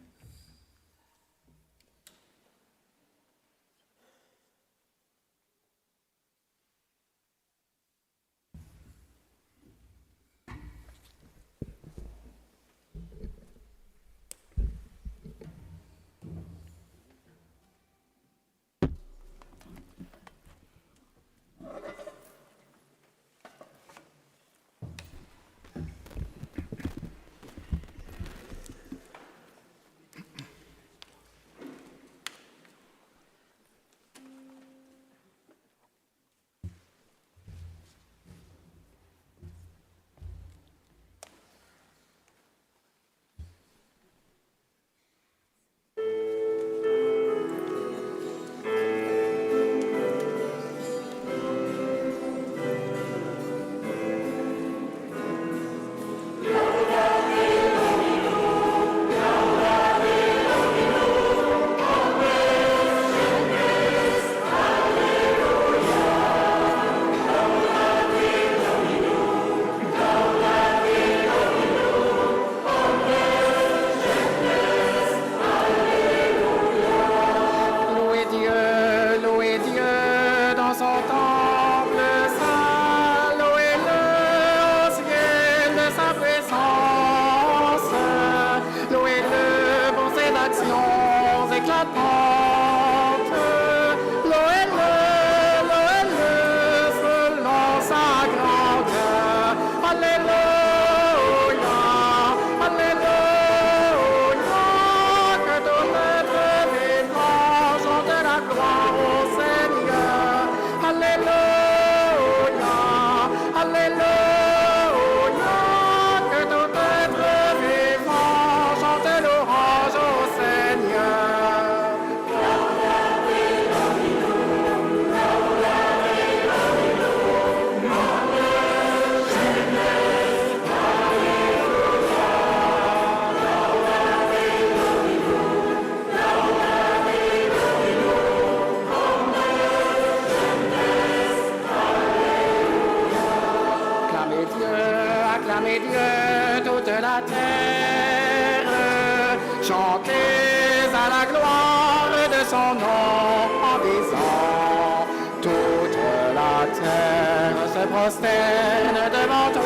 Prosterne devant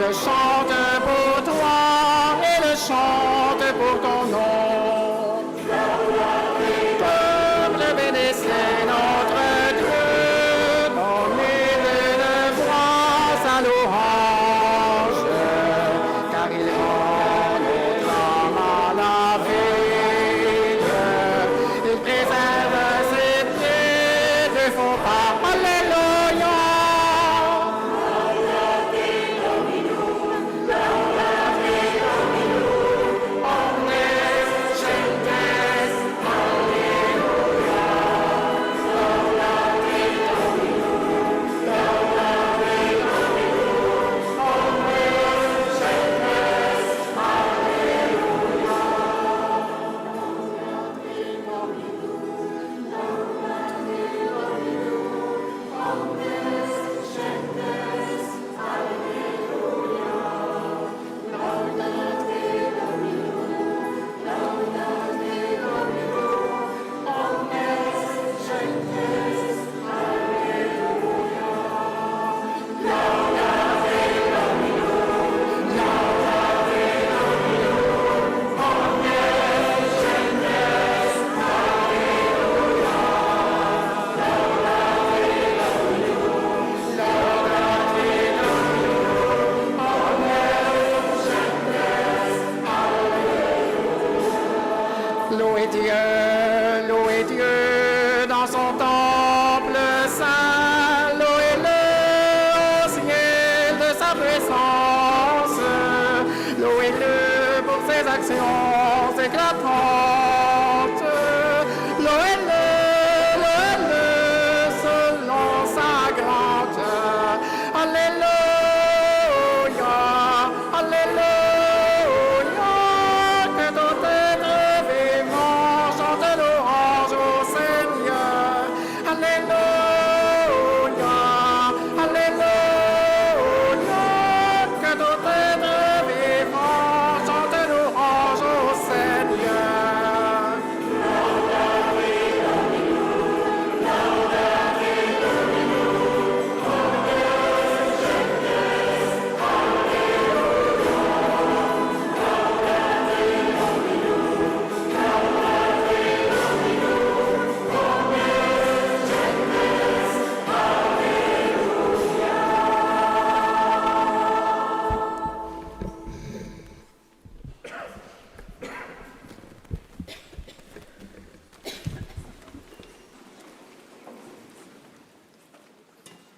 le chante pour toi et le chante pour ton nom. Peuple, bénissez notre Dieu, donnez de voix sa louange, car il rend notre âme à la ville. Il préserve ses pieds, ne font pas. Alléluia. Louez Dieu dans son temple saint, louez-le au ciel de sa puissance, louez-le pour ses actions éclatantes, louez-le selon sa grandeur. Alléluia, Alléluia, que tout être vivant chante louange au Seigneur. Alléluia, Alléluia, que tout être vivant chante louange au Seigneur.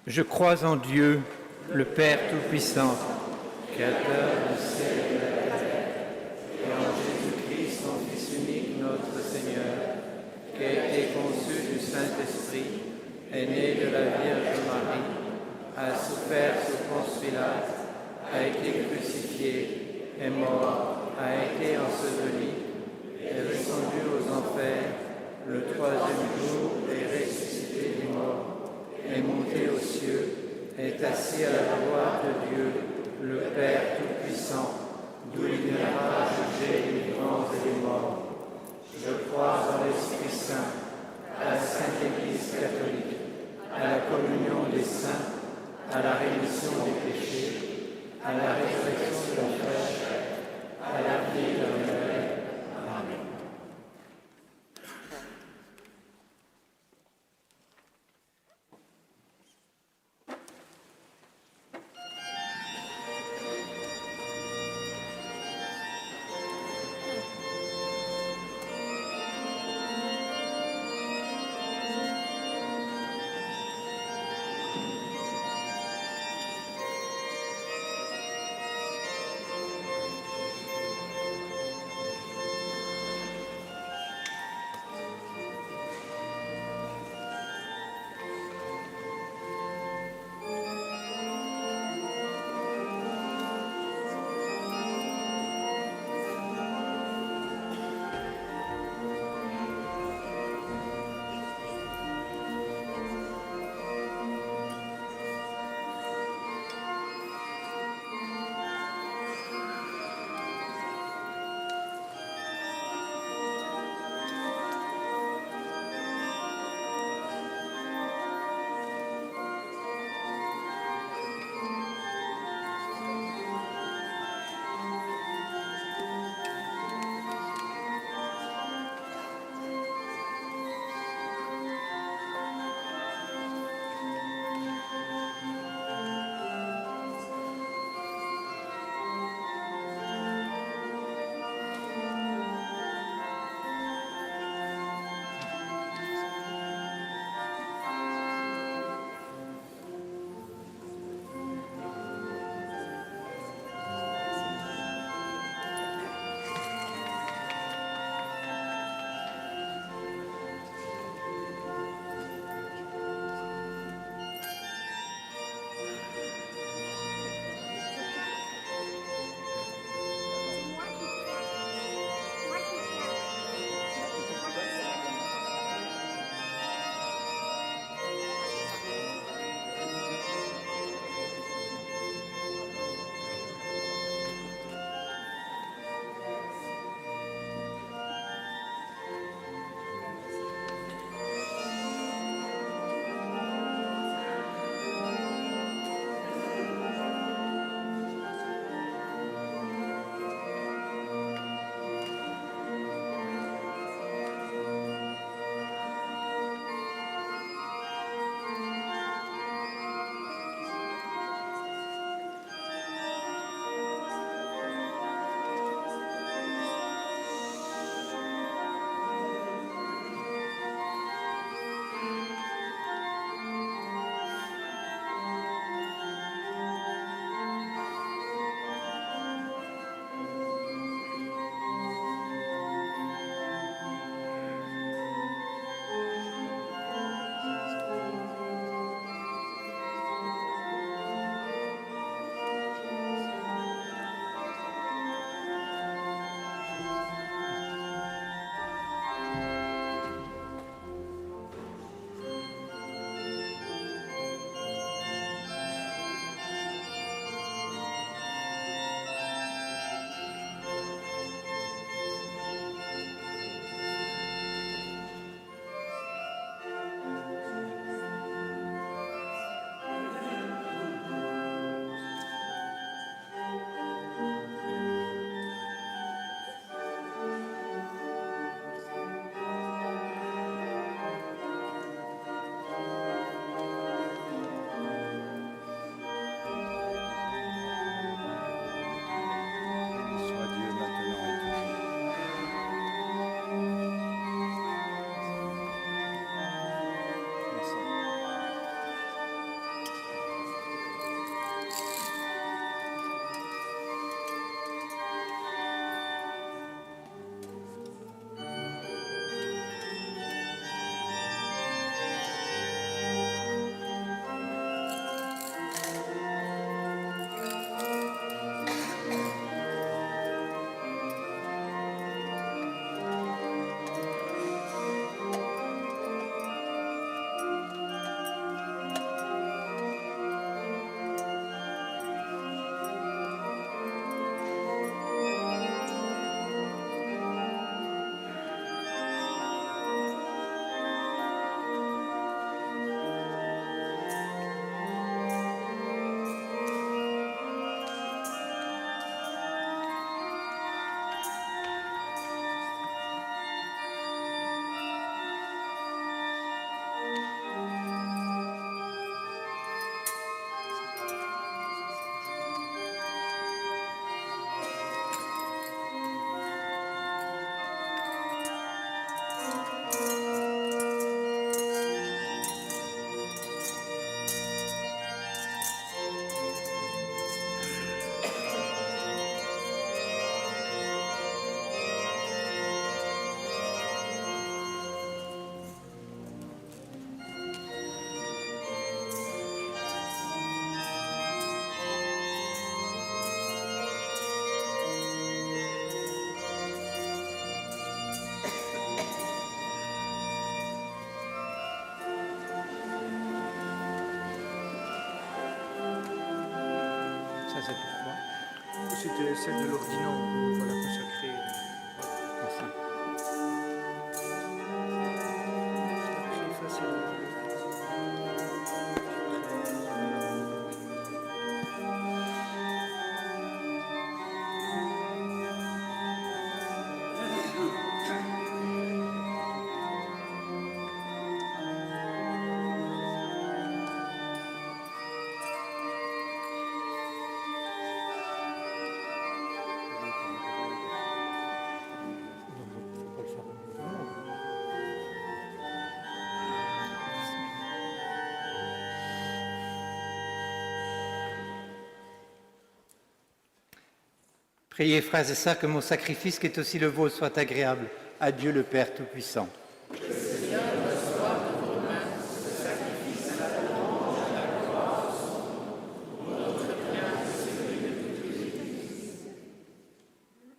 Je crois en Dieu, le Père Tout-Puissant, Créateur du ciel et de la terre, et en Jésus-Christ, son Fils unique, notre Seigneur, qui a été conçu du Saint-Esprit, est né de la Vierge Marie, a souffert sous Ponce Pilate, a été crucifié, est mort, a été enseveli, est descendu aux enfers, le troisième jour est ressuscité des morts, est monté aux cieux, est assis à la droite de Dieu, le Père Tout-Puissant, d'où il viendra juger les vivants et les morts. Je crois en l'Esprit Saint, à la Sainte Église catholique, à la communion des saints, à la rémission des péchés, à la résurrection de la chair, à la vie éternelle. Amen. C'était celle de l'ordinant, voilà, consacrée. Priez, frères et sœurs, que mon sacrifice, qui est aussi le vôtre, soit agréable à Dieu le Père Tout-Puissant.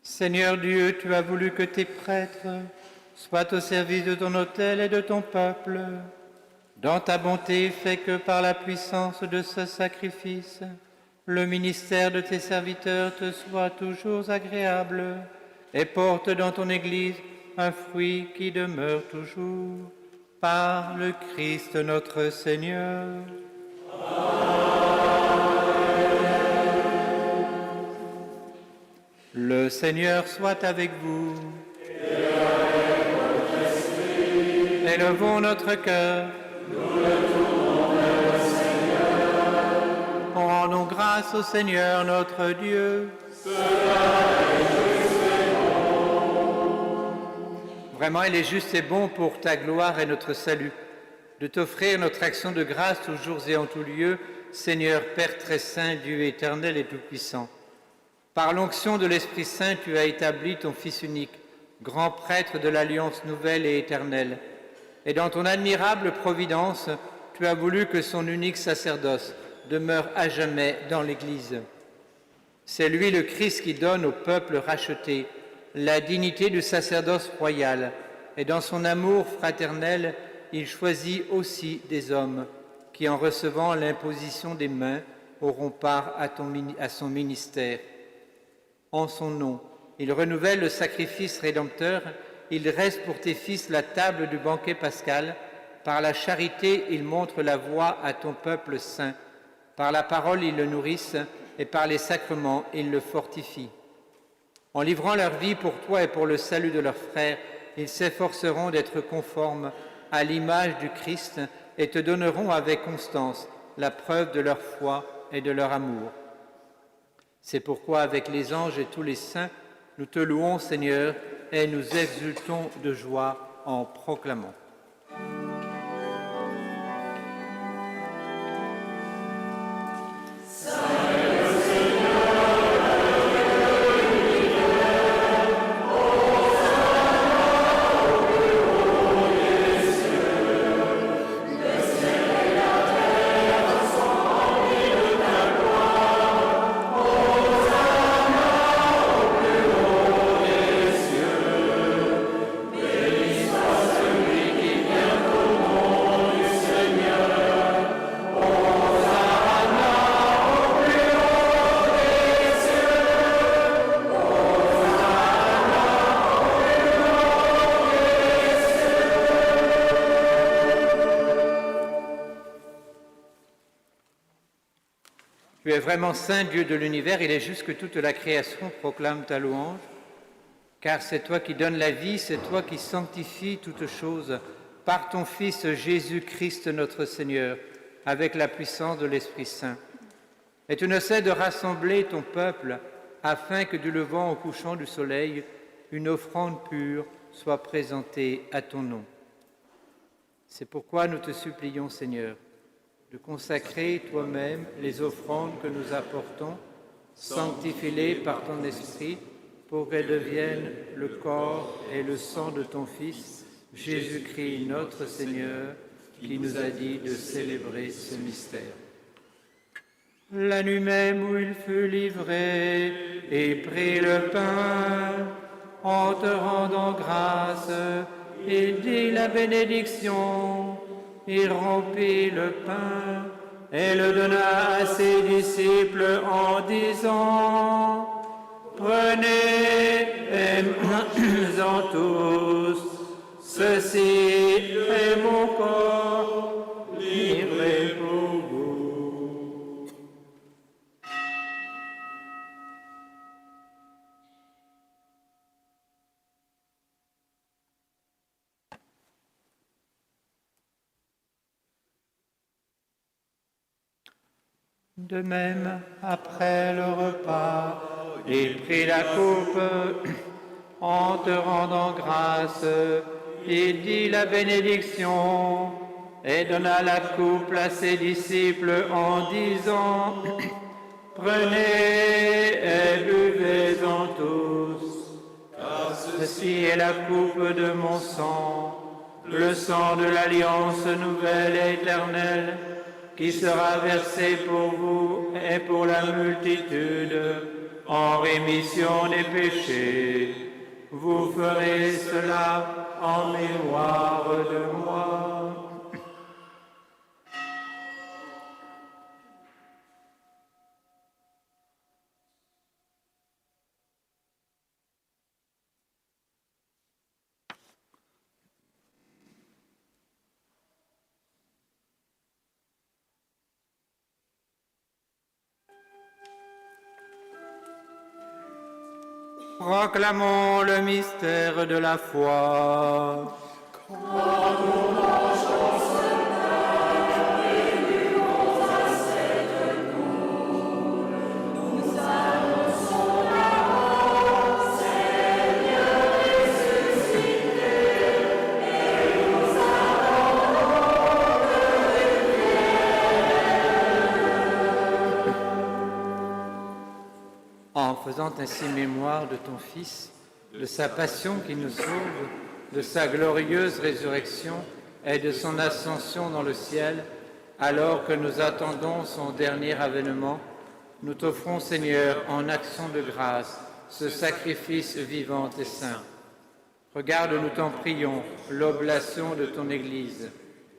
Seigneur Dieu, tu as voulu que tes prêtres soient au service de ton autel et de ton peuple. Dans ta bonté, fais que par la puissance de ce sacrifice, le ministère de tes serviteurs te soit toujours agréable et porte dans ton Église un fruit qui demeure toujours. Par le Christ notre Seigneur. Le Seigneur soit avec vous. Élevons notre cœur. Rendons grâce au Seigneur notre Dieu. Vraiment, il est juste et bon pour ta gloire et notre salut de t'offrir notre action de grâce toujours et en tout lieu, Seigneur Père très saint, Dieu éternel et tout-puissant. Par l'onction de l'Esprit Saint, tu as établi ton Fils unique, grand prêtre de l'Alliance nouvelle et éternelle. Et dans ton admirable providence, tu as voulu que son unique sacerdoce demeure à jamais dans l'Église. C'est lui le Christ qui donne au peuple racheté la dignité du sacerdoce royal, et dans son amour fraternel, il choisit aussi des hommes qui, en recevant l'imposition des mains, auront part à son ministère. En son nom, il renouvelle le sacrifice rédempteur, il reste pour tes fils la table du banquet pascal. Par la charité, il montre la voie à ton peuple saint. Par la parole, ils le nourrissent, et par les sacrements, ils le fortifient. En livrant leur vie pour toi et pour le salut de leurs frères, ils s'efforceront d'être conformes à l'image du Christ et te donneront avec constance la preuve de leur foi et de leur amour. C'est pourquoi, avec les anges et tous les saints, nous te louons, Seigneur, et nous exultons de joie en proclamant. Tu es vraiment saint, Dieu de l'univers, il est juste que toute la création proclame ta louange, car c'est toi qui donnes la vie, c'est toi qui sanctifies toutes choses par ton Fils Jésus-Christ notre Seigneur, avec la puissance de l'Esprit Saint. Et tu ne cesses de rassembler ton peuple, afin que du levant au couchant du soleil, une offrande pure soit présentée à ton nom. C'est pourquoi nous te supplions, Seigneur, de consacrer toi-même les offrandes que nous apportons, sanctifie-les par ton Esprit, pour qu'elles deviennent le corps et le sang de ton Fils, Jésus-Christ notre Seigneur, qui nous a dit de célébrer ce mystère. La nuit même où il fut livré et prit le pain, en te rendant grâce, il dit la bénédiction. Il rompit le pain et le donna à ses disciples en disant : Prenez et mangez-en tous. Ceci est mon corps livré pour vous. De même, après le repas, il prit la coupe, en te rendant grâce, il dit la bénédiction et donna la coupe à ses disciples en disant, prenez et buvez-en tous, car ceci est la coupe de mon sang, le sang de l'alliance nouvelle et éternelle, qui sera versé pour vous et pour la multitude en rémission des péchés. Vous ferez cela en mémoire de moi. Proclamons le mystère de la foi. En faisant ainsi mémoire de ton Fils, de sa passion qui nous sauve, de sa glorieuse résurrection et de son ascension dans le ciel, alors que nous attendons son dernier avènement, nous t'offrons, Seigneur, en action de grâce, ce sacrifice vivant et saint. Regarde, nous t'en prions, l'oblation de ton Église,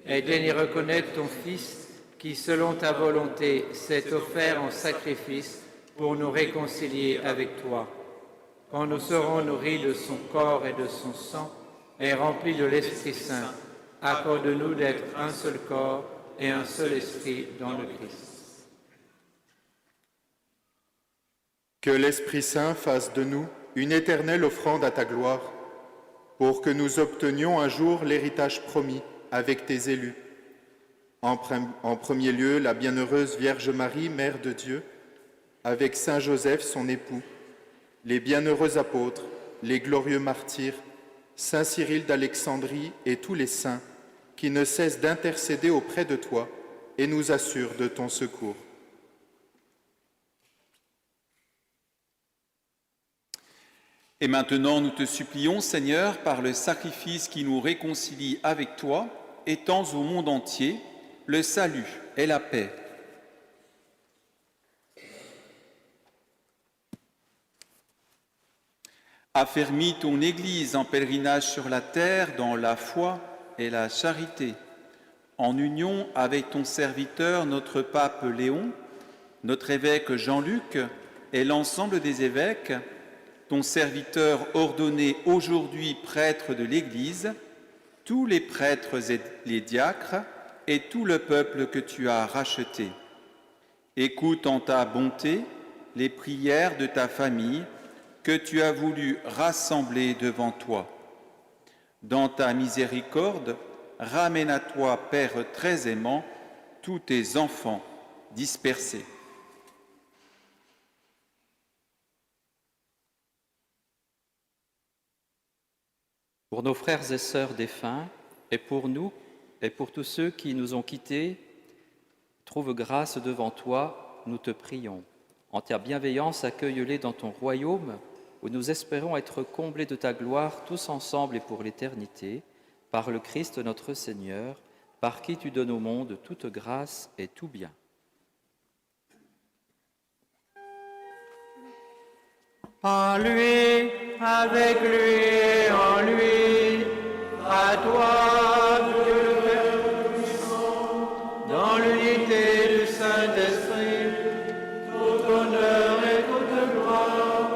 et daigne reconnaître ton Fils qui, selon ta volonté, s'est offert en sacrifice pour nous réconcilier avec toi. Quand nous serons nourris de son corps et de son sang et remplis de l'Esprit Saint, accorde-nous d'être un seul corps et un seul esprit dans le Christ. Que l'Esprit Saint fasse de nous une éternelle offrande à ta gloire, pour que nous obtenions un jour l'héritage promis avec tes élus. En premier lieu, la bienheureuse Vierge Marie, Mère de Dieu, avec Saint Joseph, son époux, les bienheureux apôtres, les glorieux martyrs, Saint Cyril d'Alexandrie et tous les saints qui ne cessent d'intercéder auprès de toi et nous assurent de ton secours. Et maintenant, nous te supplions, Seigneur, par le sacrifice qui nous réconcilie avec toi, étends au monde entier le salut et la paix. Affermis ton Église en pèlerinage sur la terre dans la foi et la charité, en union avec ton serviteur, notre pape Léon, notre évêque Jean-Luc et l'ensemble des évêques, ton serviteur ordonné aujourd'hui prêtre de l'Église, tous les prêtres et les diacres et tout le peuple que tu as racheté. Écoute en ta bonté les prières de ta famille que tu as voulu rassembler devant toi. Dans ta miséricorde, ramène à toi, Père très aimant, tous tes enfants dispersés. Pour nos frères et sœurs défunts, et pour nous, et pour tous ceux qui nous ont quittés, trouve grâce devant toi, nous te prions. En ta bienveillance, accueille-les dans ton royaume, où nous espérons être comblés de ta gloire, tous ensemble et pour l'éternité, par le Christ notre Seigneur, par qui tu donnes au monde toute grâce et tout bien. En lui, avec lui et en lui, à toi, Dieu le Père Tout-Puissant, dans l'unité du Saint-Esprit, tout honneur et toute gloire,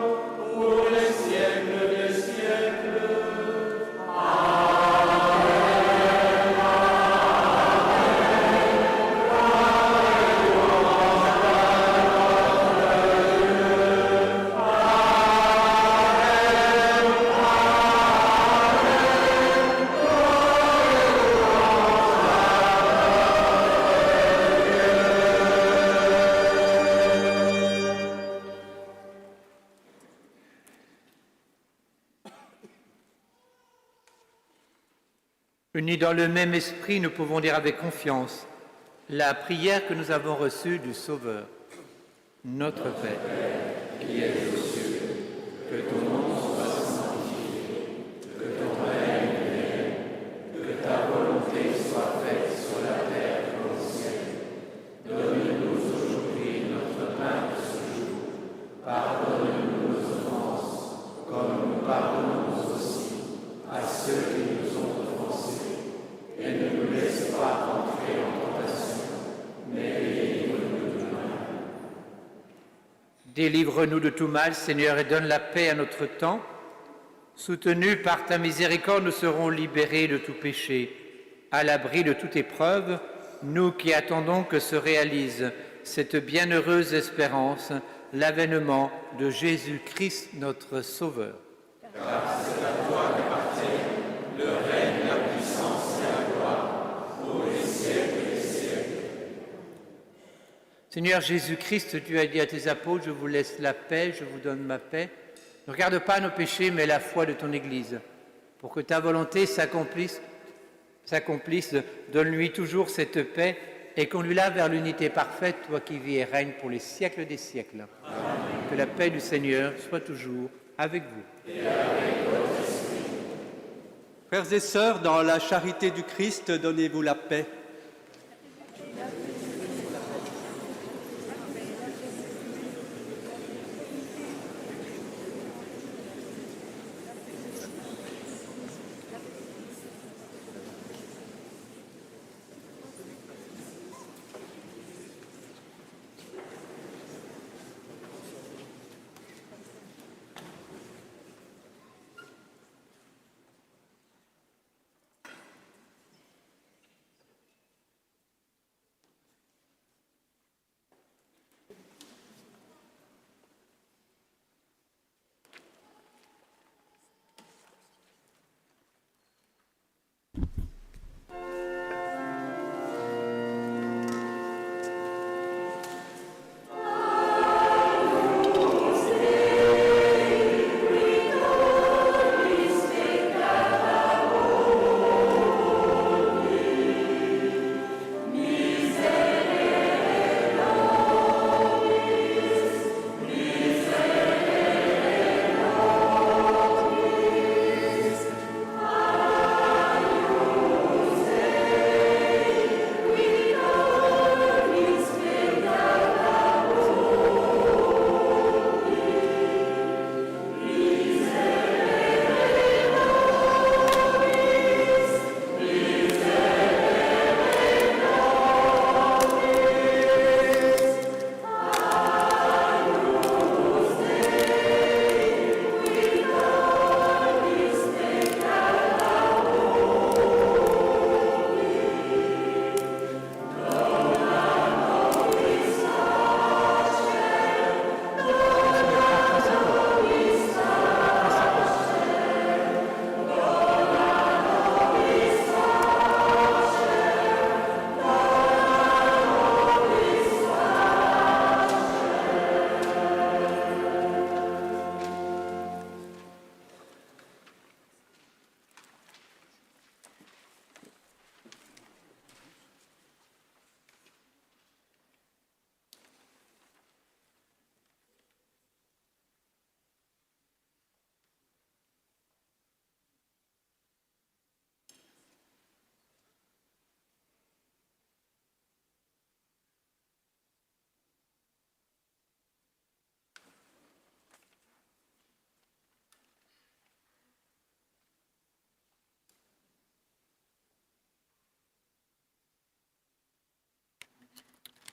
Unis dans le même esprit, nous pouvons dire avec confiance la prière que nous avons reçue du Sauveur. Notre Père, qui es aux cieux, que ton nom soit sanctifié, que ton règne vienne, que ta volonté soit faite sur la terre comme au ciel. Donne-nous aujourd'hui notre pain de ce jour. Pardonne-nous nos offenses, comme nous pardonnons aussi à ceux qui nous ont offensés. Et ne nous laisse pas entrer en tentation, mais délivre-nous du mal. Délivre-nous de tout mal, Seigneur, et donne la paix à notre temps. Soutenus par ta miséricorde, nous serons libérés de tout péché. À l'abri de toute épreuve, nous qui attendons que se réalise cette bienheureuse espérance, l'avènement de Jésus-Christ, notre Sauveur. Car c'est à toi qu'appartiennent le règne, la puissance et la gloire, pour les siècles des siècles. Seigneur Jésus-Christ, tu as dit à tes apôtres, je vous laisse la paix, je vous donne ma paix. Ne regarde pas nos péchés, mais la foi de ton Église. Pour que ta volonté s'accomplisse, donne-lui toujours cette paix et conduis-la vers l'unité parfaite, toi qui vis et règnes pour les siècles des siècles. Amen. Que la paix du Seigneur soit toujours avec vous. Et avec votre esprit. Frères et sœurs, dans la charité du Christ, donnez-vous la paix.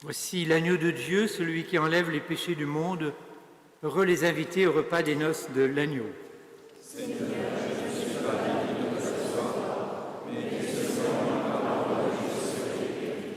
Voici l'agneau de Dieu, celui qui enlève les péchés du monde. Heureux les invités au repas des noces de l'agneau. Seigneur, je ne suis pas digne de t'asseoir, mais que ce soit ma parole et je serai guéri.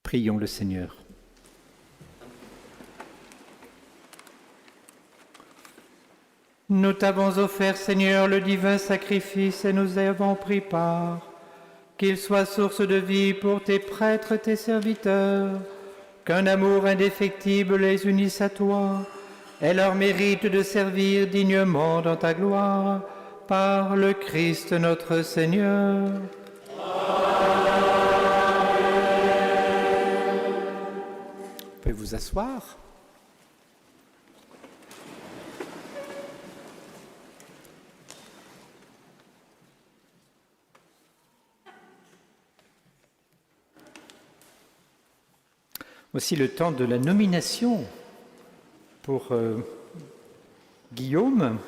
Prions le Seigneur. Nous t'avons offert, Seigneur, le divin sacrifice et nous avons pris part. Qu'il soit source de vie pour tes prêtres, tes serviteurs, qu'un amour indéfectible les unisse à toi et leur mérite de servir dignement dans ta gloire par le Christ notre Seigneur. Vous pouvez vous asseoir. Voici le temps de la nomination pour Guillaume.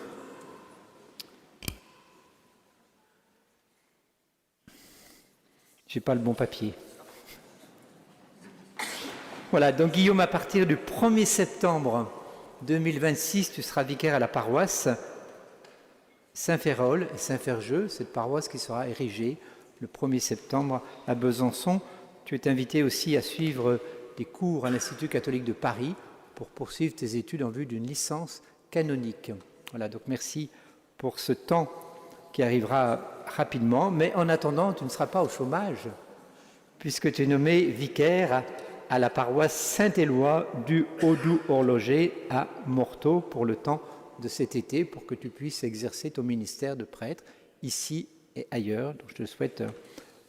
Je n'ai pas le bon papier. Voilà, donc Guillaume, à partir du 1er septembre 2026, tu seras vicaire à la paroisse Saint-Férol et Saint-Ferjeux, cette paroisse qui sera érigée le 1er septembre à Besançon. Tu es invité aussi à suivre des cours à l'Institut catholique de Paris pour poursuivre tes études en vue d'une licence canonique. Voilà, donc merci pour ce temps qui arrivera rapidement, mais en attendant, tu ne seras pas au chômage, puisque tu es nommé vicaire à la paroisse Saint-Éloi du Haut-Doubs-Horloger à Morteau pour le temps de cet été, pour que tu puisses exercer ton ministère de prêtre ici et ailleurs. Donc je te souhaite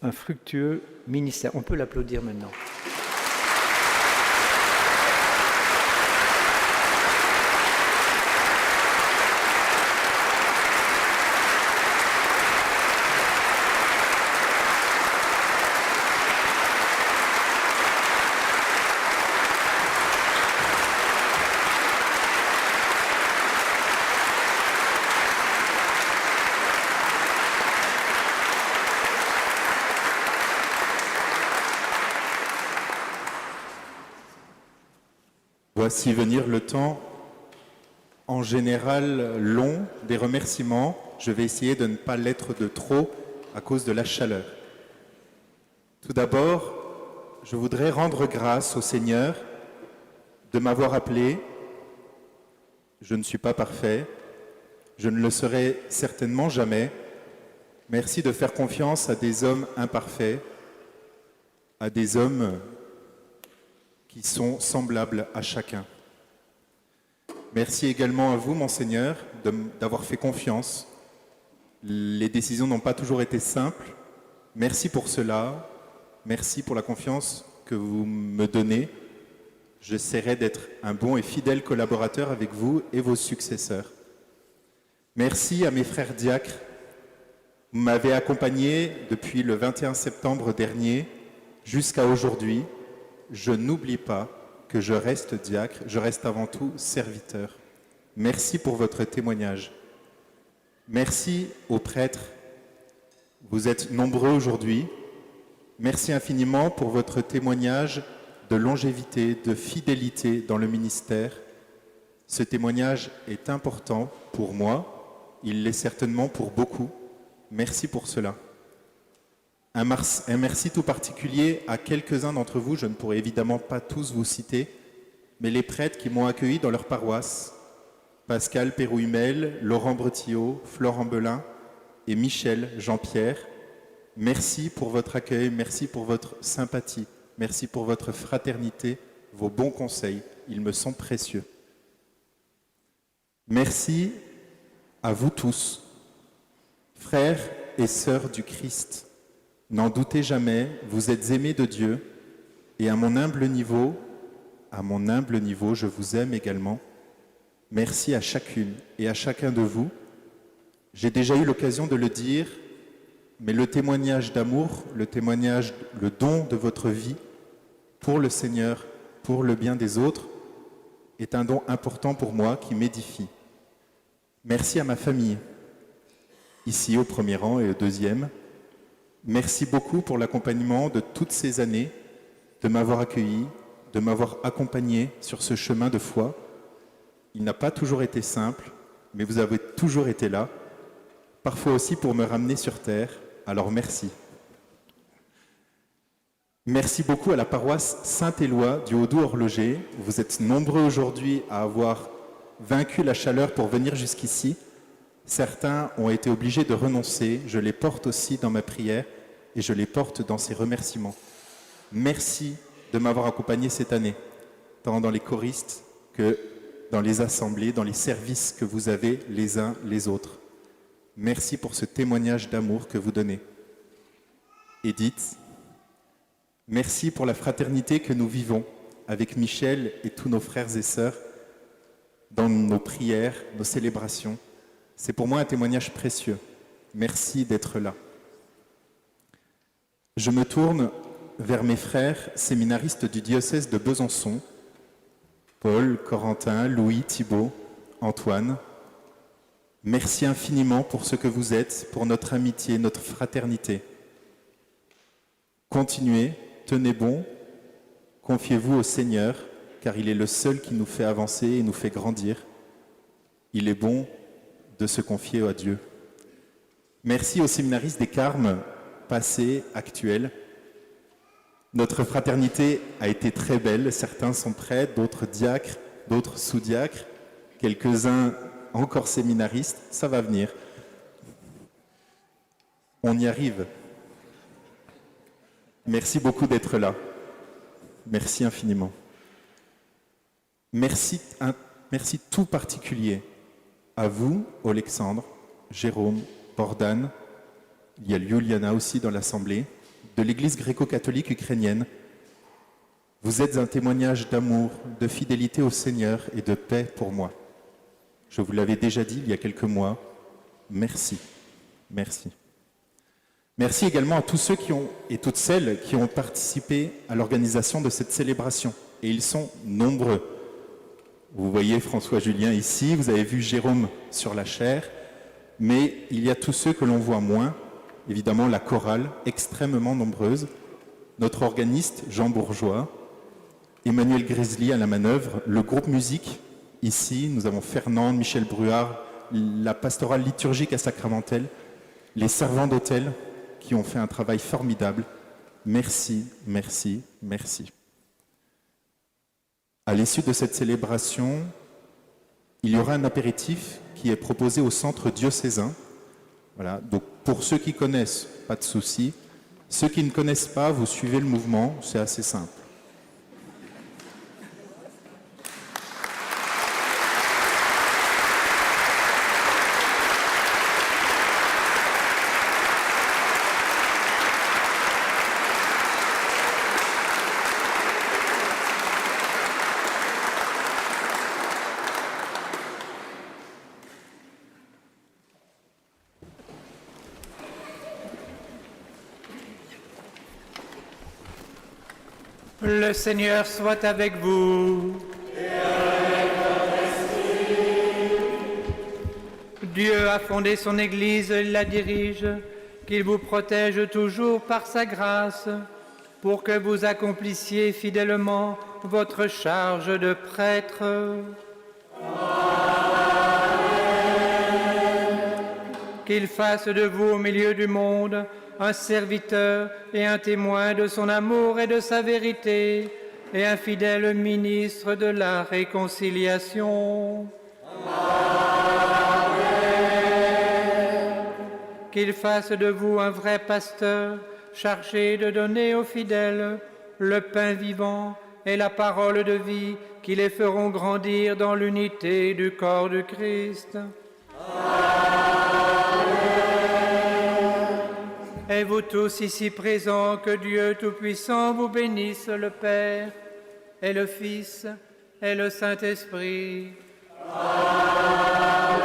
un fructueux ministère. On peut l'applaudir maintenant. Voici venir le temps, en général long, des remerciements. Je vais essayer de ne pas l'être de trop à cause de la chaleur. Tout d'abord, je voudrais rendre grâce au Seigneur de m'avoir appelé. Je ne suis pas parfait, je ne le serai certainement jamais. Merci de faire confiance à des hommes imparfaits, à des hommes qui sont semblables à chacun. Merci également à vous, Monseigneur, d'avoir fait confiance. Les décisions n'ont pas toujours été simples. Merci pour cela. Merci pour la confiance que vous me donnez. J'essaierai d'être un bon et fidèle collaborateur avec vous et vos successeurs. Merci à mes frères diacres. Vous m'avez accompagné depuis le 21 septembre dernier jusqu'à aujourd'hui. Je n'oublie pas que je reste diacre, je reste avant tout serviteur. Merci pour votre témoignage. Merci aux prêtres. Vous êtes nombreux aujourd'hui. Merci infiniment pour votre témoignage de longévité, de fidélité dans le ministère. Ce témoignage est important pour moi. Il l'est certainement pour beaucoup. Merci pour cela. Un merci tout particulier à quelques-uns d'entre vous, je ne pourrai évidemment pas tous vous citer, mais les prêtres qui m'ont accueilli dans leur paroisse, Pascal Pérouimel, Laurent Bretillot, Florent Belin et Michel Jean-Pierre, merci pour votre accueil, merci pour votre sympathie, merci pour votre fraternité, vos bons conseils, ils me sont précieux. Merci à vous tous, frères et sœurs du Christ. N'en doutez jamais, vous êtes aimés de Dieu et à mon humble niveau, je vous aime également. Merci à chacune et à chacun de vous. J'ai déjà eu l'occasion de le dire, mais le témoignage d'amour, le don de votre vie pour le Seigneur, pour le bien des autres, est un don important pour moi qui m'édifie. Merci à ma famille, ici au premier rang et au deuxième. Merci beaucoup pour l'accompagnement de toutes ces années, de m'avoir accueilli, de m'avoir accompagné sur ce chemin de foi. Il n'a pas toujours été simple, mais vous avez toujours été là, parfois aussi pour me ramener sur terre, alors merci. Merci beaucoup à la paroisse Saint-Éloi du Haut-Doubs-Horloger. Vous êtes nombreux aujourd'hui à avoir vaincu la chaleur pour venir jusqu'ici. Certains ont été obligés de renoncer. Je les porte aussi dans ma prière et je les porte dans ces remerciements. Merci de m'avoir accompagné cette année, tant dans les choristes que dans les assemblées, dans les services que vous avez les uns les autres. Merci pour ce témoignage d'amour que vous donnez. Edith, merci pour la fraternité que nous vivons avec Michel et tous nos frères et sœurs dans nos prières, nos célébrations. C'est pour moi un témoignage précieux. Merci d'être là. Je me tourne vers mes frères séminaristes du diocèse de Besançon, Paul, Corentin, Louis, Thibault, Antoine. Merci infiniment pour ce que vous êtes, pour notre amitié, notre fraternité. Continuez, tenez bon, confiez-vous au Seigneur, car il est le seul qui nous fait avancer et nous fait grandir. Il est bon de se confier à Dieu. Merci aux séminaristes des Carmes, passés, actuels. Notre fraternité a été très belle. Certains sont prêtres, d'autres diacres, d'autres sous-diacres, quelques-uns encore séminaristes. Ça va venir. On y arrive. Merci beaucoup d'être là. Merci infiniment. Merci tout particulier à vous, Alexandre, Jérôme, Bordane. Il y a Juliana aussi dans l'Assemblée, de l'Église gréco-catholique ukrainienne. Vous êtes un témoignage d'amour, de fidélité au Seigneur et de paix pour moi. Je vous l'avais déjà dit il y a quelques mois. Merci. Merci. Merci également à tous ceux et toutes celles qui ont participé à l'organisation de cette célébration. Et ils sont nombreux. Vous voyez François Julien ici, vous avez vu Jérôme sur la chaire, mais il y a tous ceux que l'on voit moins. Évidemment, la chorale, extrêmement nombreuse, notre organiste Jean Bourgeois, Emmanuel Grizzly à la manœuvre, le groupe musique, ici, nous avons Fernande, Michel Bruard, la pastorale liturgique à Sacramentel, les servants d'hôtel qui ont fait un travail formidable. Merci, merci, merci. À l'issue de cette célébration, il y aura un apéritif qui est proposé au centre diocésain. Voilà, donc pour ceux qui connaissent, pas de souci. Ceux qui ne connaissent pas, vous suivez le mouvement, c'est assez simple. Le Seigneur soit avec vous. Et avec votre esprit. Dieu a fondé son Église, il la dirige, qu'il vous protège toujours par sa grâce, pour que vous accomplissiez fidèlement votre charge de prêtre. Qu'il fasse de vous au milieu du monde un serviteur et un témoin de son amour et de sa vérité, et un fidèle ministre de la réconciliation. Amen. Qu'il fasse de vous un vrai pasteur, chargé de donner aux fidèles le pain vivant et la parole de vie qui les feront grandir dans l'unité du corps du Christ. Et vous tous ici présents, que Dieu Tout-Puissant vous bénisse, le Père, et le Fils, et le Saint-Esprit. Amen.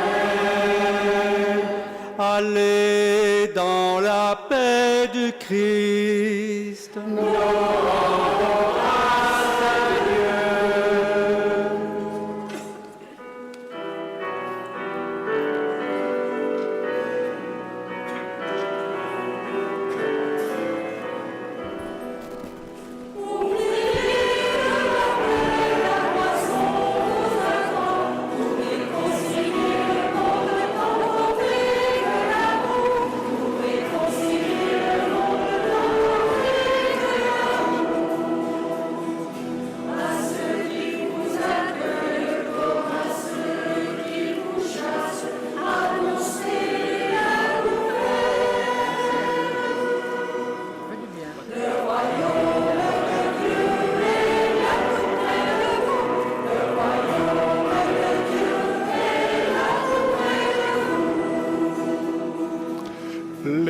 Allez dans la paix du Christ.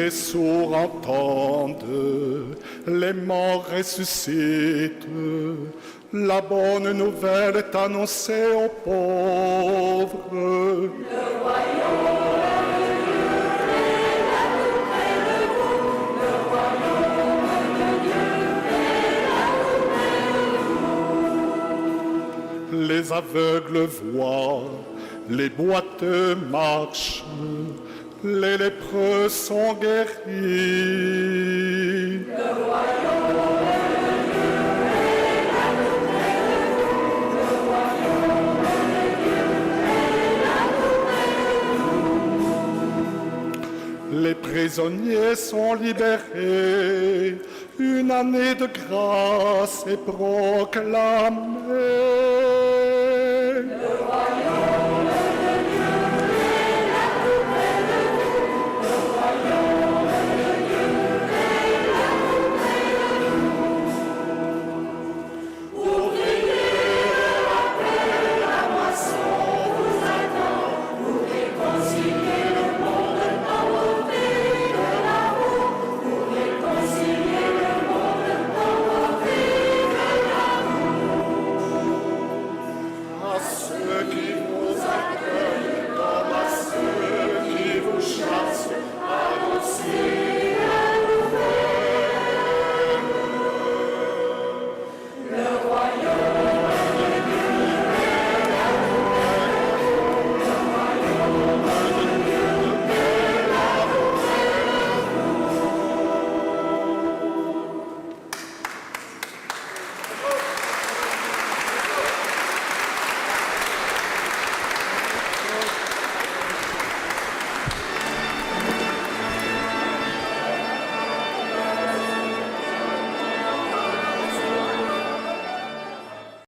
les sourds entendent, les morts ressuscitent. La bonne nouvelle est annoncée aux pauvres. Le royaume de Dieu est là tout près de vous. Le royaume de Dieu est là tout près de vous. Les aveugles voient, les boiteux marchent, les lépreux sont guéris. Le royaume de Dieu est là tout près de vous. Le royaume de Dieu est là tout près de vous. Les prisonniers sont libérés. Une année de grâce est proclamée.